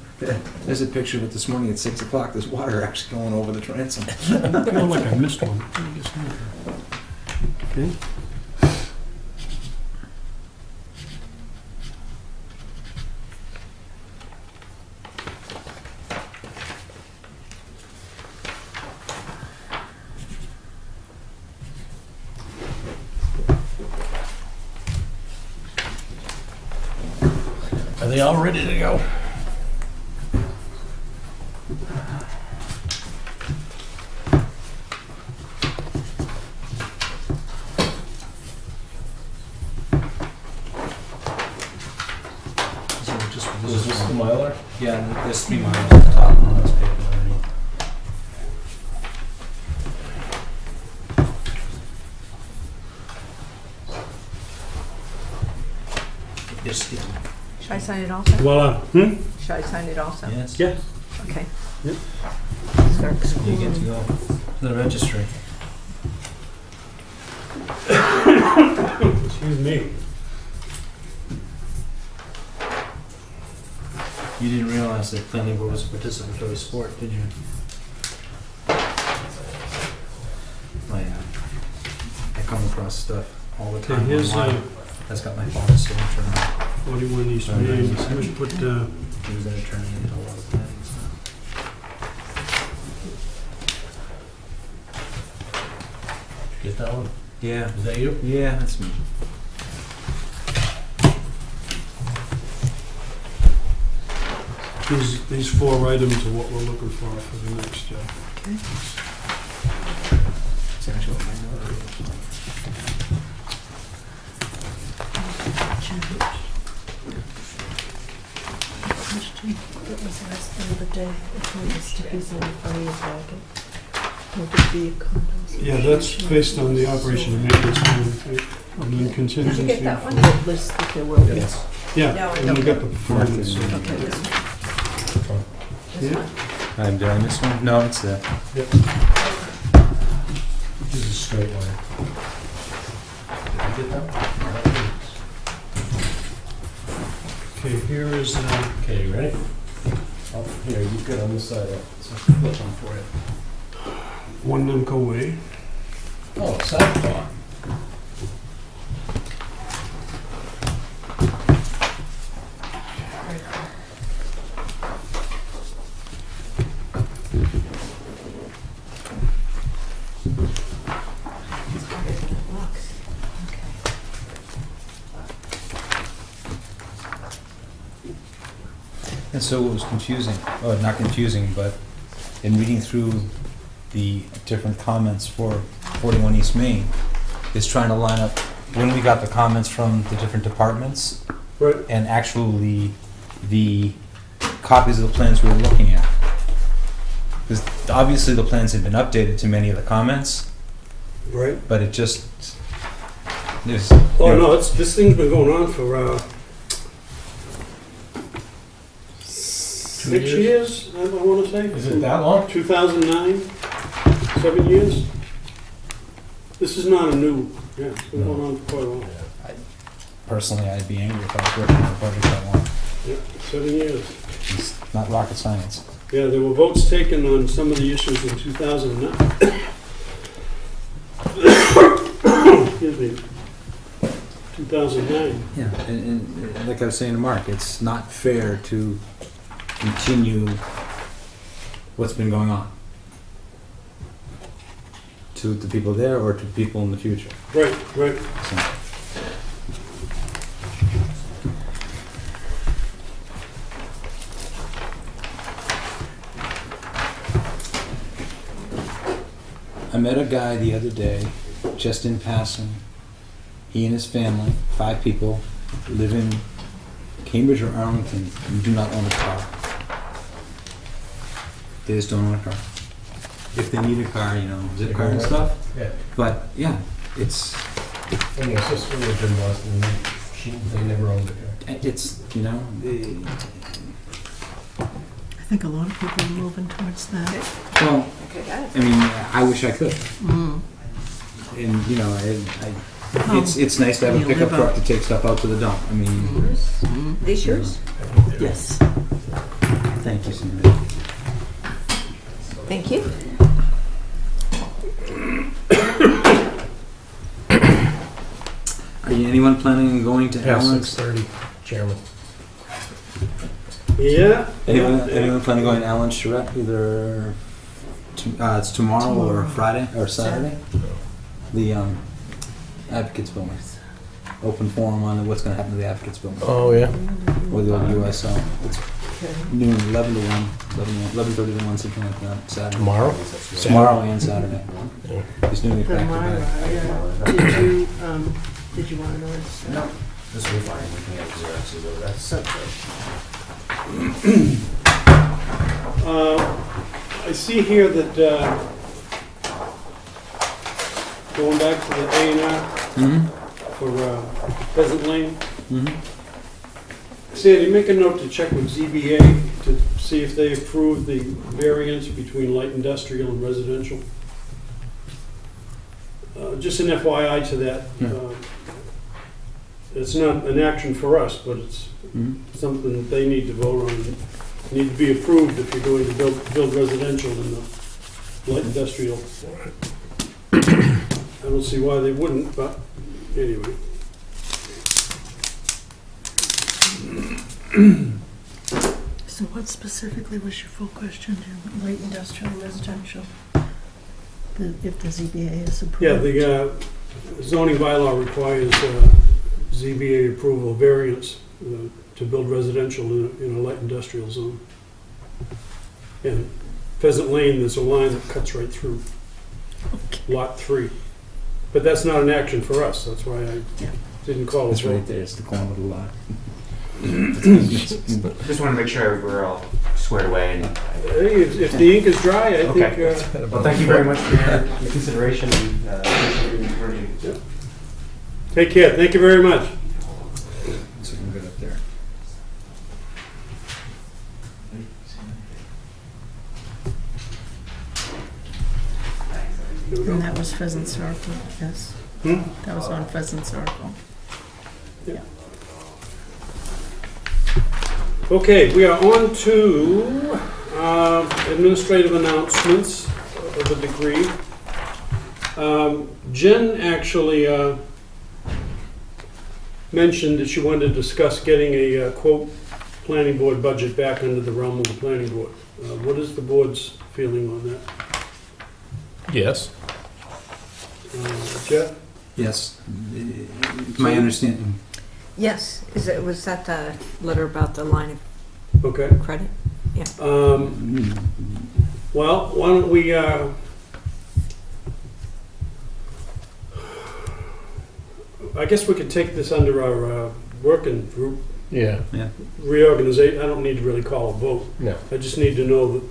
there's a picture of it this morning at 6 o'clock. There's water actually going over the transom. I feel like I missed one. Okay. Are they all ready to go? Is this the Mylar? Yeah, there's 3 miles at the top and that's paper underneath. They're sticky. Should I sign it also? Voila. Should I sign it also? Yes. Yeah. Okay. Yep. Start You get to go to the registry. Excuse me. You didn't realize that planning board was a participatory sport, did you? I come across stuff all the Okay, time here's online. That's got my father's signature on it. 41 East Main. I'm going to put, He was an attorney and did a lot of planning stuff. Get that one? Yeah. Is that you? Yeah, that's me. these 4 items are what we're looking for the next, It's actually what my note is. Question that was asked the other day, if all the stickies in front of your bracket, would it be condos? Yeah, that's based on the operation and maintenance plan, right? And then contingency. Did you get that one? The list that there will be. Yes. Yeah, No, I and we don't. got the performance. Okay, this one. This Yeah. one. Did I miss one? No, it's there. This is a straight line. Did I get that one? Okay, here is, Okay, you ready? Oh, here, you get on this side. So flip them for you. One Nemco Way. Oh, sidewalk. And so what was confusing, or not confusing, but in reading through the different comments for 41 East Main, is trying to line up when we got the comments from the different departments Right. and actually the copies of the plans we were looking at. Because obviously the plans had been updated to many of the comments, Right. but it just, there's, Oh, no, this thing's been going on for, 6 years, I want to say. Is it that long? 2009, 7 years. This is not a new, yeah, it's been going on for quite a while. personally, I'd be angry if I was working on a project that long. Yeah, 7 years. It's not rocket science. Yeah, there were votes taken on some of the issues in 2009. Excuse me. 2009. Yeah, and like I was saying to Mark, it's not fair to continue what's been going on to the people there or to people in the future. Right, right. So, I met a guy the other day, just in passing. He and his family, 5 people, live in Cambridge or Arlington and do not own a car. They just don't own a car. If they need a car, you know, zip car and stuff. Yeah. But yeah, it's And my sister lived in Boston, they never owned a car. it's you know I think a lot of people are moving towards that. well, Okay, got it. I mean, I wish I could, Mm. and you know, it's nice to have a You pickup live truck up- to take stuff out to the dump. I mean, Mm. These yours? Yes. thank you, Cindy. Thank you. Are you anyone planning on going to Past Allen's? 6:30, Chairman. Yeah. Anyone planning on going to Allen's Charrette either? It's tomorrow or Tomorrow. Friday or Saturday. The Advocates Building. Open forum on what's going to happen to the Advocates Building Oh, yeah. or the old USL. It's Okay. noon, 11 to 1, 11:30 to 1, something like that. Saturday. Tomorrow? Tomorrow and Saturday. Yeah. He's doing it The back to Myra, back. yeah. Did you want to know his No, this will be fine, we can get Xeroxes over that. subject? I see here that, going back to the A&R Mm-hmm. for Pheasant Lane, Mm-hmm. Sandy, make a note to check with ZBA to see if they approve the variance between light industrial and residential. Just an FYI to that. Yeah. It's not an action for us, but it's Mm-hmm. something that they need to vote on. Need to be approved if you're going to build residential in the light industrial. I don't see why they wouldn't, but anyway. So what specifically was your full question, Jim? Light industrial, residential? If the ZBA is approved? Yeah, the zoning bylaw requires ZBA approval variance to build residential in a light industrial zone. And Pheasant Lane, there's a line that cuts right through Lot 3. But that's not an action for us, that's why I didn't call it. It's right there. It's the corner of the lot. Just want to make sure we're all squared away. And Hey, if the ink is dry, I think, okay. Well, thank you very much for your consideration. And, appreciate you encouraging. take care, thank you very much. So we can get up there. Here we go. And that was Pheasant Circle, yes? Hmm? That was on Pheasant Circle. Okay, we are on to administrative announcements of a degree. Jen actually mentioned that she wanted to discuss getting a quote planning board budget back under the realm of the planning board. What is the board's feeling on that? Yes. Jeff? Yes. My understanding. Yes, was that the letter about the line Okay. of credit? Well, why don't we, I guess we could take this under our working group Yeah. reorganization. I don't need to really call a vote. No. I just need to know that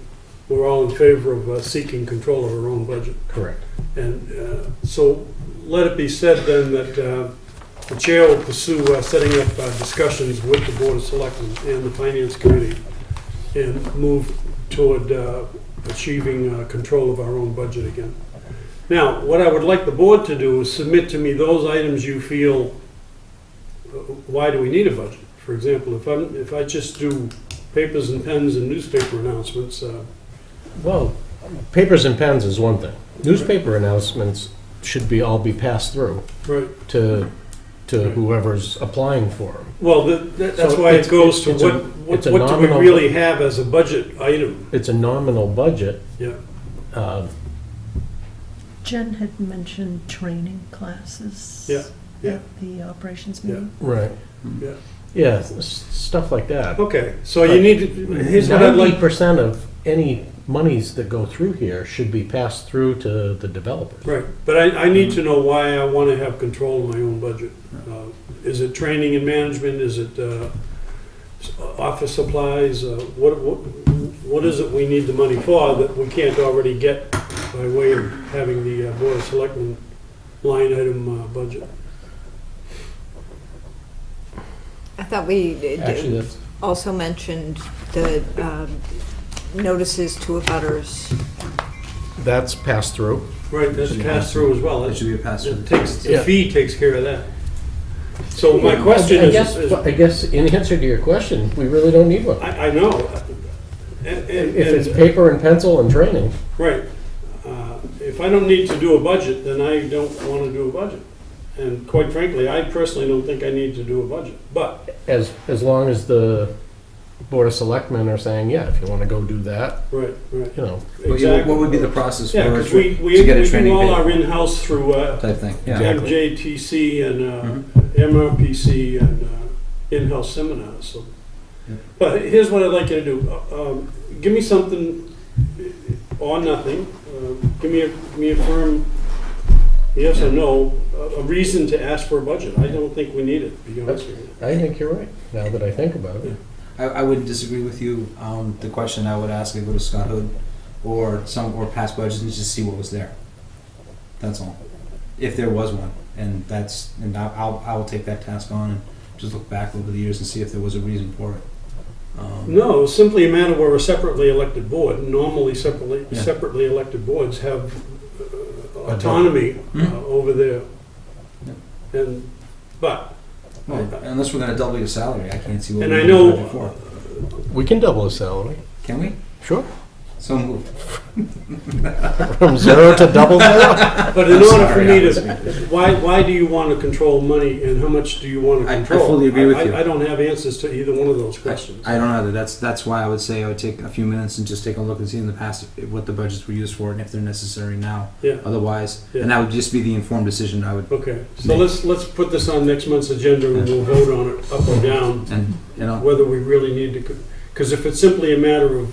we're all in favor of seeking control of our own budget. Correct. And so let it be said then that the chair will pursue setting up discussions with the Board of Selectmen and the Finance Committee and move toward achieving control of our own budget again. Now, what I would like the board to do is submit to me those items you feel, why do we need a budget? For example, if I just do papers and pens and newspaper announcements. Well, papers and pens is one thing. Newspaper announcements should all be passed through Right. to whoever's applying for them. Well, that's So why it it's- goes to it's a- what it's a do we nominal- really have as a budget item? It's a nominal budget. Yeah. Jen had mentioned training classes. Yeah, yeah. At the operations Yeah. meeting. Right. Yeah. Yeah, stuff like that. Okay, so you need to, here's what I'd like, 90% of any monies that go through here should be passed through to the developers. right, but I need to know why I want to have control of my own budget. Is it training and management? Is it office supplies? What is it we need the money for that we can't already get by way of having the Board of Selectmen line item budget? I thought we Actually, that's, also mentioned the notices to abutters. that's passed through. Right, that's passed through as well. It should be a pass through. It takes, the Yeah. fee takes care of that. So my question I is, I guess in answer to your question, we really don't need one. I know. If it's paper and pencil and training, Right. If I don't need to do a budget, then I don't want to do a budget. And quite frankly, I personally don't think I need to do a budget. But, as long as the Board of Selectmen are saying, yeah, if you want to go do that, right, right. you know. Exactly. What would be the process for Yeah, because to get a we training do all our paid in-house through type thing? Yeah. Exactly. MJTC and MRPC and in-house seminars. So, Yeah. but here's what I'd like you to do. Give me something or nothing. Give me a firm yes or no, a reason to ask for a budget. I don't think we need it, to be honest with you. I think you're right, now that I think about it. I wouldn't disagree with you. The question I would ask, I go to Scott Hood or past budgets and just see what was there. That's all. If there was one, and I will take that task on and just look back over the years and see if there was a reason for it. No, it's simply a matter where we're a separately elected board. Normally, Yeah. separately elected boards have autonomy over there. And, but, Well, unless we're going to double your salary, I can't see what and we're I gonna know, budget for. We can double his salary. Can we? Sure. So moved. From 0 to double 0? but in order for me to, Sorry, why do you want to control money and how much do you want to I control? fully agree with you. I don't have answers to either one of those questions. I don't either. That's why I would say I would take a few minutes and just take a look and see in the past what the budgets were used for and if they're necessary now. Yeah. Otherwise, Yeah. and that would just be the informed decision I would. Okay, so let's put this on next month's agenda and we'll vote on it up or down, And whether we really need to, because if it's simply a matter of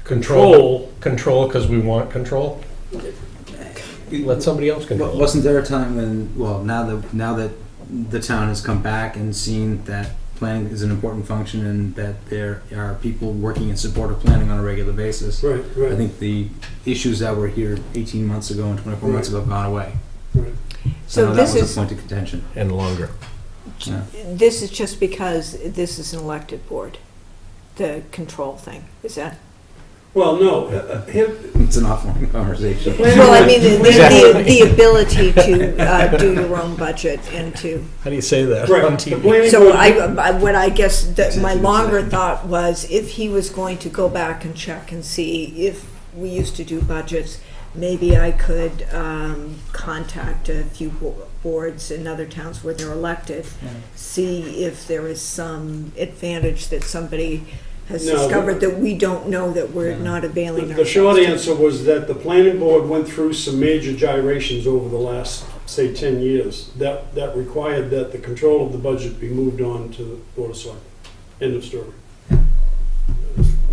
control, Control, because we want control? Let somebody else control. wasn't there a time when? Well, now that the town has come back and seen that planning is an important function and that there are people working in support of planning on a regular basis. right, right. I think the issues that were here 18 months ago and 24 months ago have gone away. Right. So now this that was is- a point of contention. And longer. Yeah. This is just because this is an elected board, the control thing, is that? Well, no, It's an offline conversation. Well, I mean, Exactly. the ability to do your own budget and to, How do you say that right, on the TV? planning so board, what I guess, that my Executive longer session. thought was if he was going to go back and check and see if we used to do budgets, maybe I could contact a few boards in other towns where they're elected, see if there is some advantage that somebody has No, discovered that we don't know that we're Yeah. not availing the ourselves short to. answer was that the planning board went through some major gyrations over the last, say, 10 years, that required that the control of the budget be moved on to the Board of Selectmen. End of story.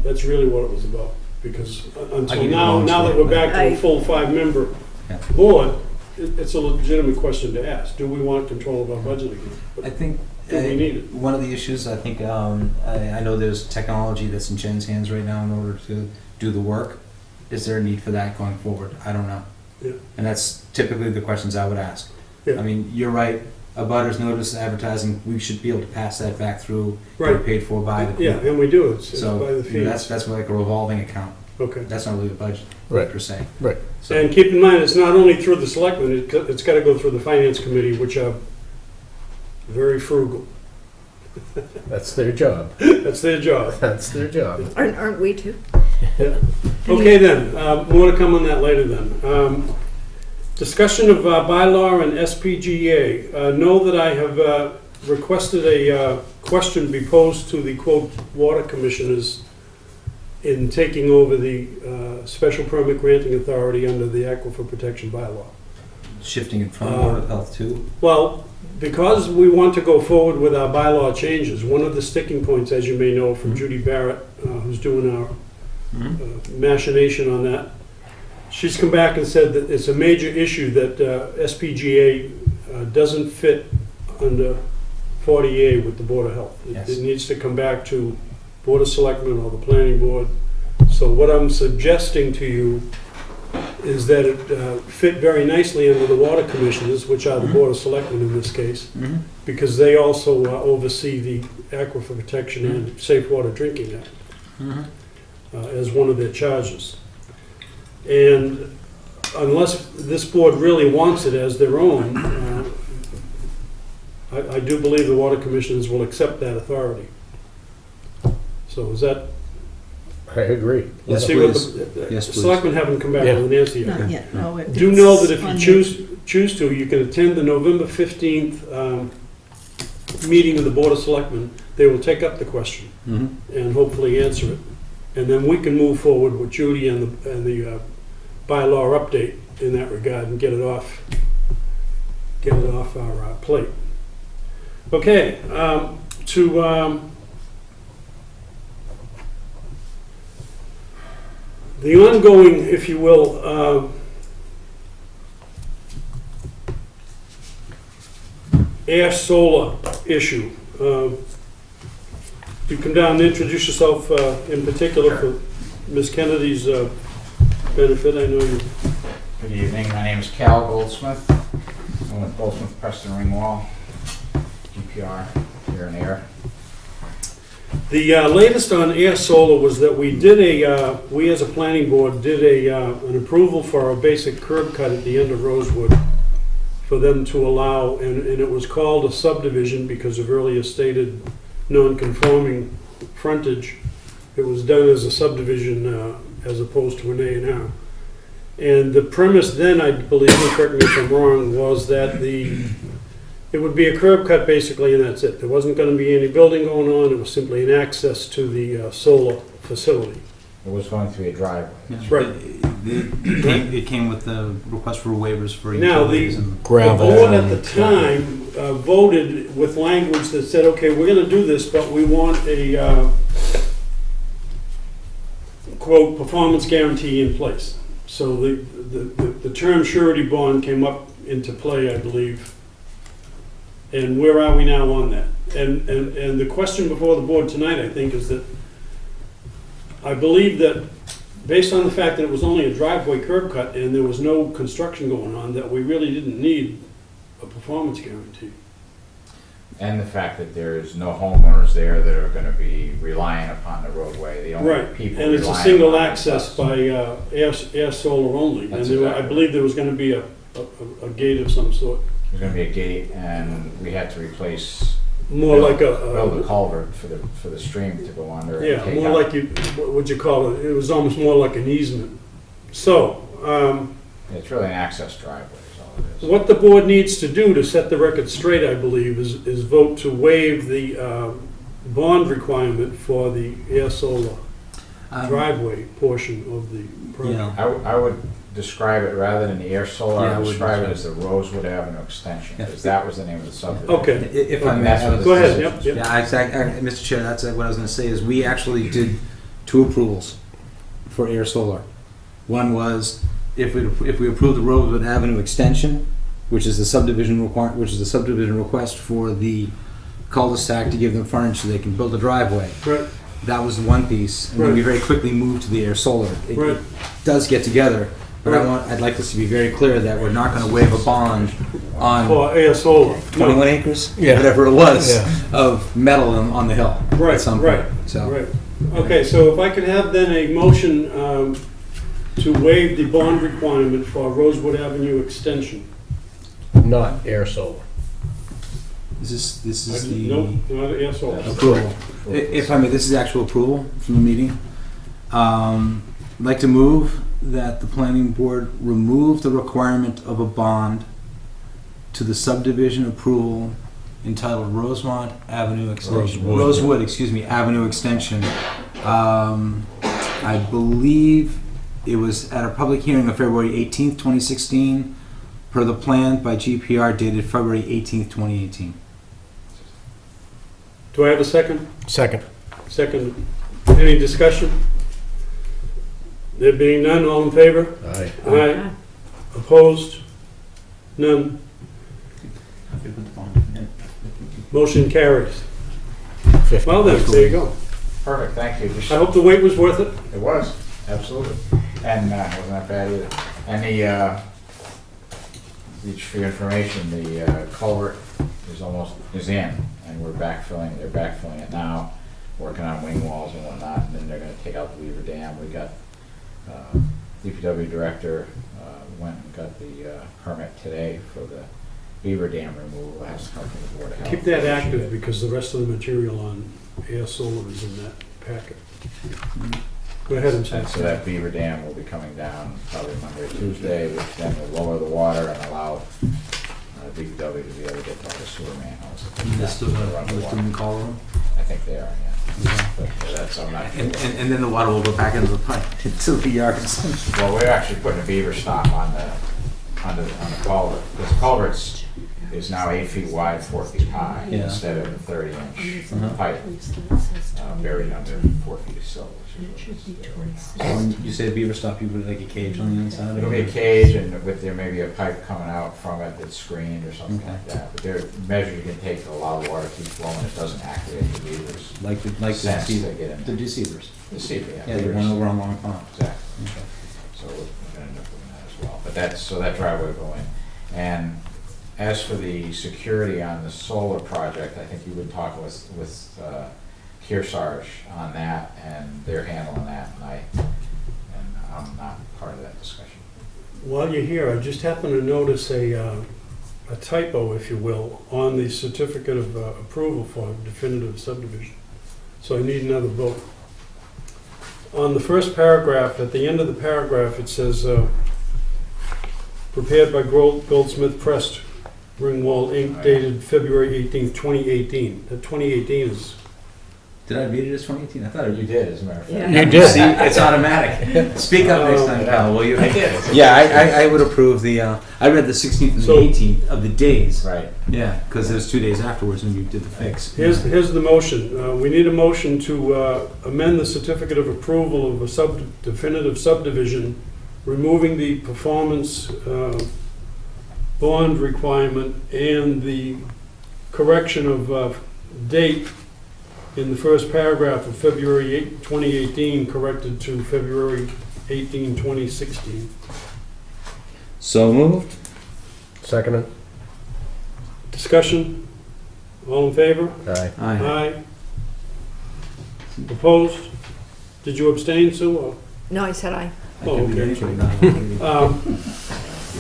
That's really what it was about, because until give you the now long that story, we're back to I- a full 5-member Yeah. board, it's a legitimate question to ask. Do we want control of our budget again? I think Do we need it? one of the issues, I think, I know there's technology that's in Jen's hands right now in order to do the work. Is there a need for that going forward? I don't know. Yeah. And that's typically the questions I would ask. Yeah. I mean, you're right, a butters notice advertising, we should be able to pass that back through, Right. get paid for by the. Yeah, and we do, it's by So, the you know, fees. that's like a revolving account. Okay. That's not really a budget, Right. per se. Right. So, And keep in mind, it's not only through the selectmen, it's got to go through the finance committee, which are very frugal. That's their job. That's their job. That's their job. Aren't we too? Okay then, more to come on that later then. Discussion of bylaw and SPGA. Know that I have requested a question be posed to the quote water commissioners in taking over the special permit granting authority under the Aquifer Protection Bylaw. Shifting it from Board of Health to? Well, because we want to go forward with our bylaw changes, one of the sticking points, as you may know from Judy Barrett, who's doing our machination on that, she's come back and said that it's a major issue that SPGA doesn't fit under 40A with the Board of Health. Yes. It needs to come back to Board of Selectmen or the Planning Board. So what I'm suggesting to you is that it fit very nicely under the water commissioners, which are the Board of Selectmen in this case, because they also oversee the Aquifer Protection and Safe Water Drinking Act as one of their charges. And unless this board really wants it as their own, I do believe the water commissioners will accept that authority. So is that? I agree. Let's Yes, see what please. the Yes, please. selectmen haven't come back Yeah. with an answer yet. Not yet, no. Do know that if it's on you the- choose to, you can attend the November 15th meeting of the Board of Selectmen. They will take up the question and hopefully answer it. And then we can move forward with Judy and the bylaw update in that regard and get it off our plate. Okay, the ongoing, if you will, air solar issue. You come down and introduce yourself in particular for Ms. Kennedy's benefit. I know you. Good evening, my name is Cal Goldsmith. I'm with Goldsmith Preston Ringwall, GPR, here in Ayer. The latest on air solar was that we did we as a planning board did an approval for a basic curb cut at the end of Rosewood for them to allow, and it was called a subdivision because of earlier stated non-conforming frontage. It was done as a subdivision as opposed to an A&R. And the premise then, I believe, and correct me if I'm wrong, was that it would be a curb cut basically, and that's it. There wasn't going to be any building going on. It was simply an access to the solar facility. It was going to be a driveway. Right. It came with the request for waivers for Now, utilities and The Gravel. board at the time voted with language that said, okay, we're going to do this, but we want a, quote, performance guarantee in place. So the term surety bond came up into play, I believe. And where are we now on that? And the question before the board tonight, I think, is that I believe that based on the fact that it was only a driveway curb cut and there was no construction going on, that we really didn't need a performance guarantee. And the fact that there's no homeowners there that are gonna be relying upon the roadway. The only Right, people and it's a relying single upon it access is us. by air solar only. And That's there were, I exactly believe there was gonna be a gate of some sort, There's gonna be a gate, and we had to replace, more like build a a, culvert for the stream to go under. and yeah, take more out. like you, what would you call it? It was almost more like an easement. So, It's really an access driveway, is all it is. what the board needs to do to set the record straight, I believe, is vote to waive the bond requirement for the air solar driveway portion of the project. I would describe it, rather than the air solar, Yeah, I I would would describe it describe as the Rosewood Avenue extension, Yeah. because that was the name of the subdivision. Okay, If I And may, that's what go ahead, this yep, is. yep. Yeah, exactly, Mr. Chair, that's what I was gonna say, is we actually did 2 approvals for air solar. One was, if we approve the Rosewood Avenue extension, which is the subdivision request for the cul-de-sac to give them frontage so they can build a driveway. Right, That was one piece, and then we very quickly moved to the air solar. It Right. does get together, but Right. I'd like this to be very clear that we're not gonna waive a bond on for air solar. 21 acres, Yeah. whatever it was, Yeah. of metal on the hill Right, at some point. right, So, Right. Okay, so if I could have then a motion to waive the bond requirement for Rosewood Avenue extension. Not air solar. This is the Nope, not yes or. approval. If I may, this is the actual approval from the meeting. I'd like to move that the planning board remove the requirement of a bond to the subdivision approval entitled Rosemont Avenue Extension. Rosewood, Avenue Extension. I believe it was at a public hearing of February 18th, 2016, per the plan by GPR dated February 18th, 2018. Do I have a second? Second. Second. Any discussion? There being none, all in favor? Aye. Aye. Opposed? None. Motion carries. 50. Well then, there you go. Perfect, thank you. Just- I hope the wait was worth it. It was, absolutely. And it wasn't that bad either. And just for your information, the culvert is in, and they're backfilling it now, working on wing walls and whatnot, and then they're gonna take out the Weaver Dam. We got, DPW director went and got the permit today for the Beaver Dam removal. It has to come from the Board of Health. Keep that active because the rest of the material on Ayer Solar is in that packet. Go ahead and say. And so that Beaver Dam will be coming down probably Monday or Tuesday, which then will lower the water and allow DPW to be able to get to all the sewer manholes. They're still Run the water. in Colorado? I think they are, yeah. But that's, I'm not. And then the water will go back into the pipe, into the yards. Well, we're actually putting a beaver stop on the culvert, because the culvert is now 8 feet wide, 4 feet high, Yeah. instead of a 30-inch pipe buried under 4 feet of silt. When you say beaver stop, you put like a cage on the inside? It'll be a cage, and there may be a pipe coming out from it that's screened or something Okay. like that. But there are measures you can take to allow the water to keep flowing. It doesn't activate the beavers. Like the Sense deceiver. that get in The there. deceivers. The seeping, Yeah, the beavers. one over on Long Pond. Exactly. Okay. So we're gonna end up doing that as well. But so that driveway will go in. And as for the security on the solar project, I think you've been talking with Kearsarge on that, and they're handling that, and I'm not part of that discussion. While you're here, I just happened to notice a typo, if you will, on the certificate of approval for definitive subdivision. So I need another vote. On the first paragraph, at the end of the paragraph, it says, prepared by Goldsmith Pressed Ringwald Inc., dated February 18th, 2018. That 2018 is... Did I read it as 2018? I thought You did, as a matter of fact. Yeah. You did. See, it's automatic. Speak up next time, Cal, will you? I did. Yeah, I would approve the, I read the 16th and the So- 18th of the days. Right. Yeah, because it was 2 days afterwards when you did the fix. Here's the motion. We need a motion to amend the certificate of approval of a definitive subdivision, removing the performance bond requirement and the correction of date in the first paragraph of February 8, 2018, corrected to February 18, 2016. So moved. Second. Discussion? All in favor? Aye. Aye. Aye. Opposed? Did you abstain, Sue? Or? No, I said aye. Oh, okay. No,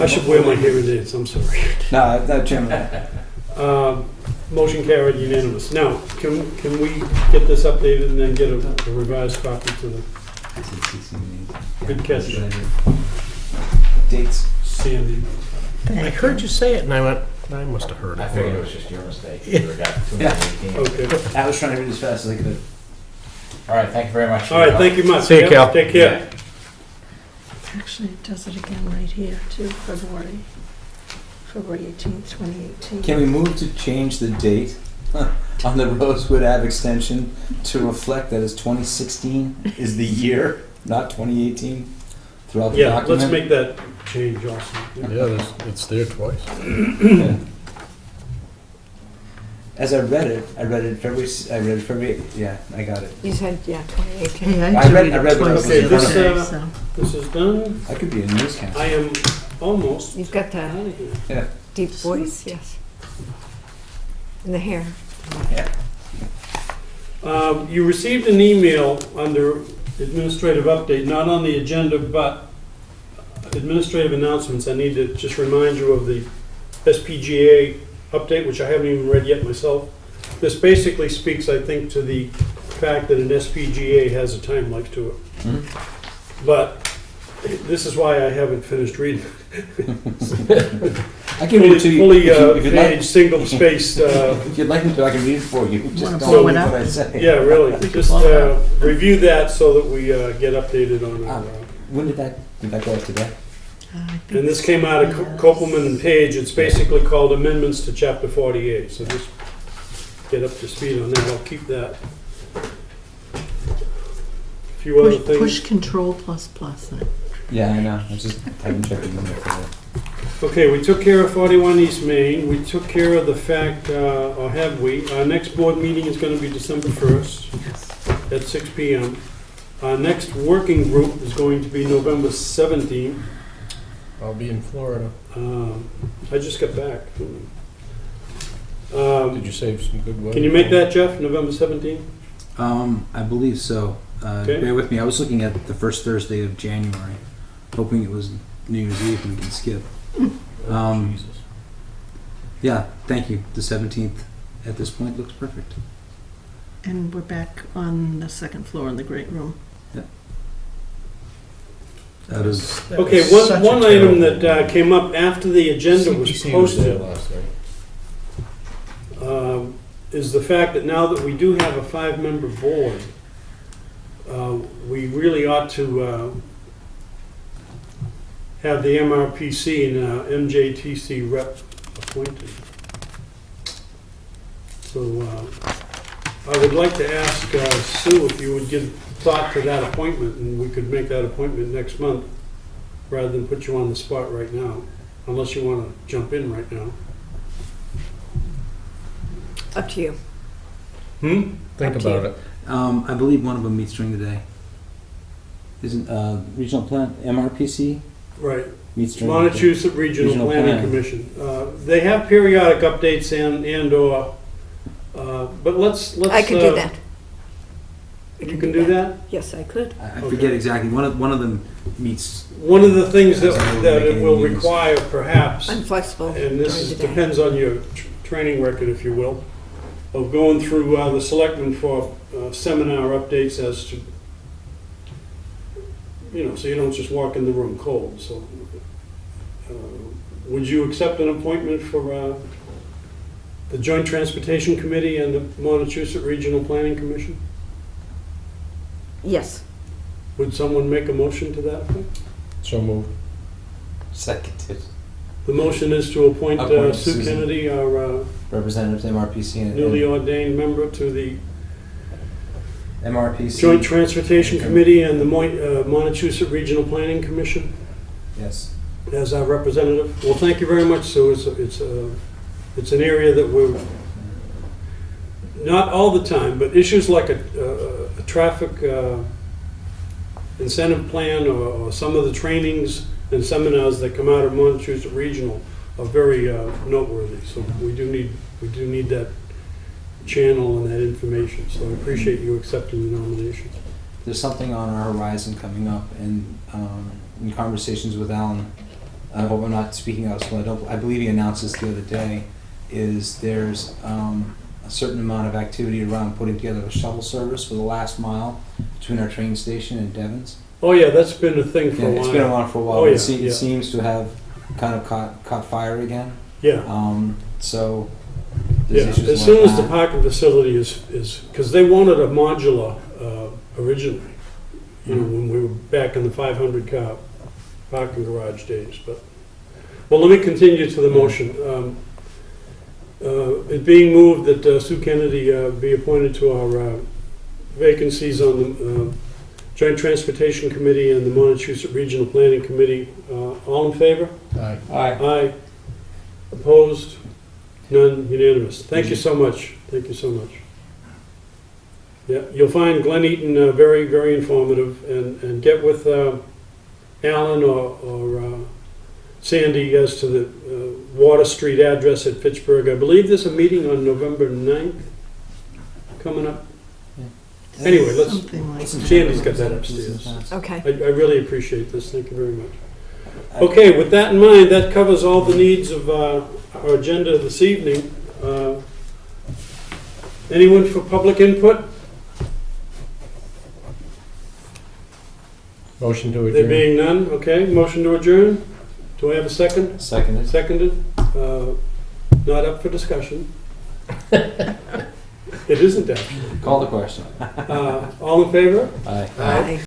I should wear my hearing aids, I'm sorry. Chairman. Motion carried unanimous. Now, can we get this updated and then get a revised copy to the good catch, Dates. Sandy? I heard you say it, and I went, I must have heard I it. figured it was just your mistake. You got 218. Okay. I was trying to read as fast as I could. All right, thank you very much. All right, thank you much. See you, Yep, Cal. Take care. Actually, it does it again right here, too, February 18th, 2018. Can we move to change the date on the Rosewood Ave extension to reflect that it's 2016 is the year, not 2018, throughout the Yeah, document? let's make that change also. Yeah, it's there twice. Yeah. As I read it February, yeah, I got it. You said, yeah, 2018. Hey, I I had to read- read I it read the twice Okay, the this, other day, so. This is done. I could be a newscaster. I am almost You've got out the of here. Yeah. deep voice, yes. And the hair. You received an email under administrative update, not on the agenda, but administrative announcements. I need to just remind you of the SPGA update, which I haven't even read yet myself. This basically speaks, I think, to the fact that an SPGA has a time life to it. But this is why I haven't finished reading. I can read it to you. Fully if you'd like. page, single-spaced. If you'd like me to, I can read it for you. Just Wanna don't blow read it up? what I say. Yeah, really. We could Just blow it review that so that we get updated on our. When did that go out today? I think And this came out of yes. Copeland and Page. It's basically called amendments to Chapter 48. So just get up to speed on that. I'll keep that. A few other Push, things. push control plus plus. Yeah, I know. I just haven't checked the email for Okay, we took care of 41 East Main. We took care of the fact, or have we? Our next board meeting is going to be December 1st Yes. at 6 p.m. Our next working group is going to be November 17th. I'll be in Florida. I just got back. Did you save some good weather? Can you make that, Jeff, November 17th? I believe so. Okay. Bear with me. I was looking at the first Thursday of January, hoping it was New Year's Eve and we can skip. Jesus. Yeah, thank you. The 17th at this point looks perfect. And we're back on the second floor in the great room. That is, Okay, one item that came up after the agenda was CPC was there posted last night. is the fact that now that we do have a 5-member board, we really ought to have the MRPC and MJTC rep appointed. So I would like to ask Sue if you would give thought to that appointment, and we could make that appointment next month, rather than put you on the spot right now, unless you want to jump in right now. Up to you. Think Up to about you. it. I believe one of them meets during the day. Isn't regional plan MRPC Right. meets during Montechusett Regional Regional Planning Plan. Commission. They have periodic updates and/or, but let's. I could do that. I You can do that? Yes, I could. I forget exactly. One of them meets. One of the things that Doesn't that make it any will meetings. require perhaps, I'm flexible and during this the day. depends on your training record, if you will, of going through the selectmen for seminar updates as to, so you don't just walk in the room cold. So would you accept an appointment for the Joint Transportation Committee and the Montechusett Regional Planning Commission? Yes. Would someone make a motion to that effect? So moved. Seconded. The motion is to appoint Appoint Sue Susan. Kennedy, our Representative to MRPC and newly ordained member to the MRPC. Joint Transportation Committee and the Montechusett Regional Planning Commission Yes. as our representative. Well, thank you very much, Sue. It's an area that we're, not all the time, but issues like a traffic incentive plan or some of the trainings and seminars that come out of Montechusett Regional are very noteworthy. So we do need that channel and that information. So I appreciate you accepting the nomination. There's something on our horizon coming up, and in conversations with Alan, I hope I'm not speaking out of school. I believe he announced this the other day. There's a certain amount of activity around putting together a shuttle service for the last mile between our train station and Devon's. Oh yeah, that's been a thing for a while. It's been around for a while. Oh, but yeah, it seems to have kind of caught fire again. Yeah. So Yeah, there's issues as like soon as the that. parking facility is, because they wanted a modular originally, when we were back in the 500 car parking garage days, but, well, let me continue to the motion. It being moved that Sue Kennedy be appointed to our vacancies on the Joint Transportation Committee and the Montechusett Regional Planning Committee. All in favor? Aye. Aye. Opposed? None, unanimous. Thank you so much. Thank you so much. Yeah, you'll find Glenn Eaton very, very informative, and get with Alan or Sandy as to the Water Street address at Fitchburg. I believe there's a meeting on November 9th coming up. Anyway, let's, Something like that. Sandy's got that upstairs. Okay. I really appreciate this. Thank you very much. Okay, with that in mind, that covers all the needs of our agenda this evening. Anyone for public input? Motion to There adjourn. being none, okay, motion to adjourn. Do I have a second? Seconded. Seconded. Not up for discussion. It isn't actually. Call the question. All in favor? Aye. Aye.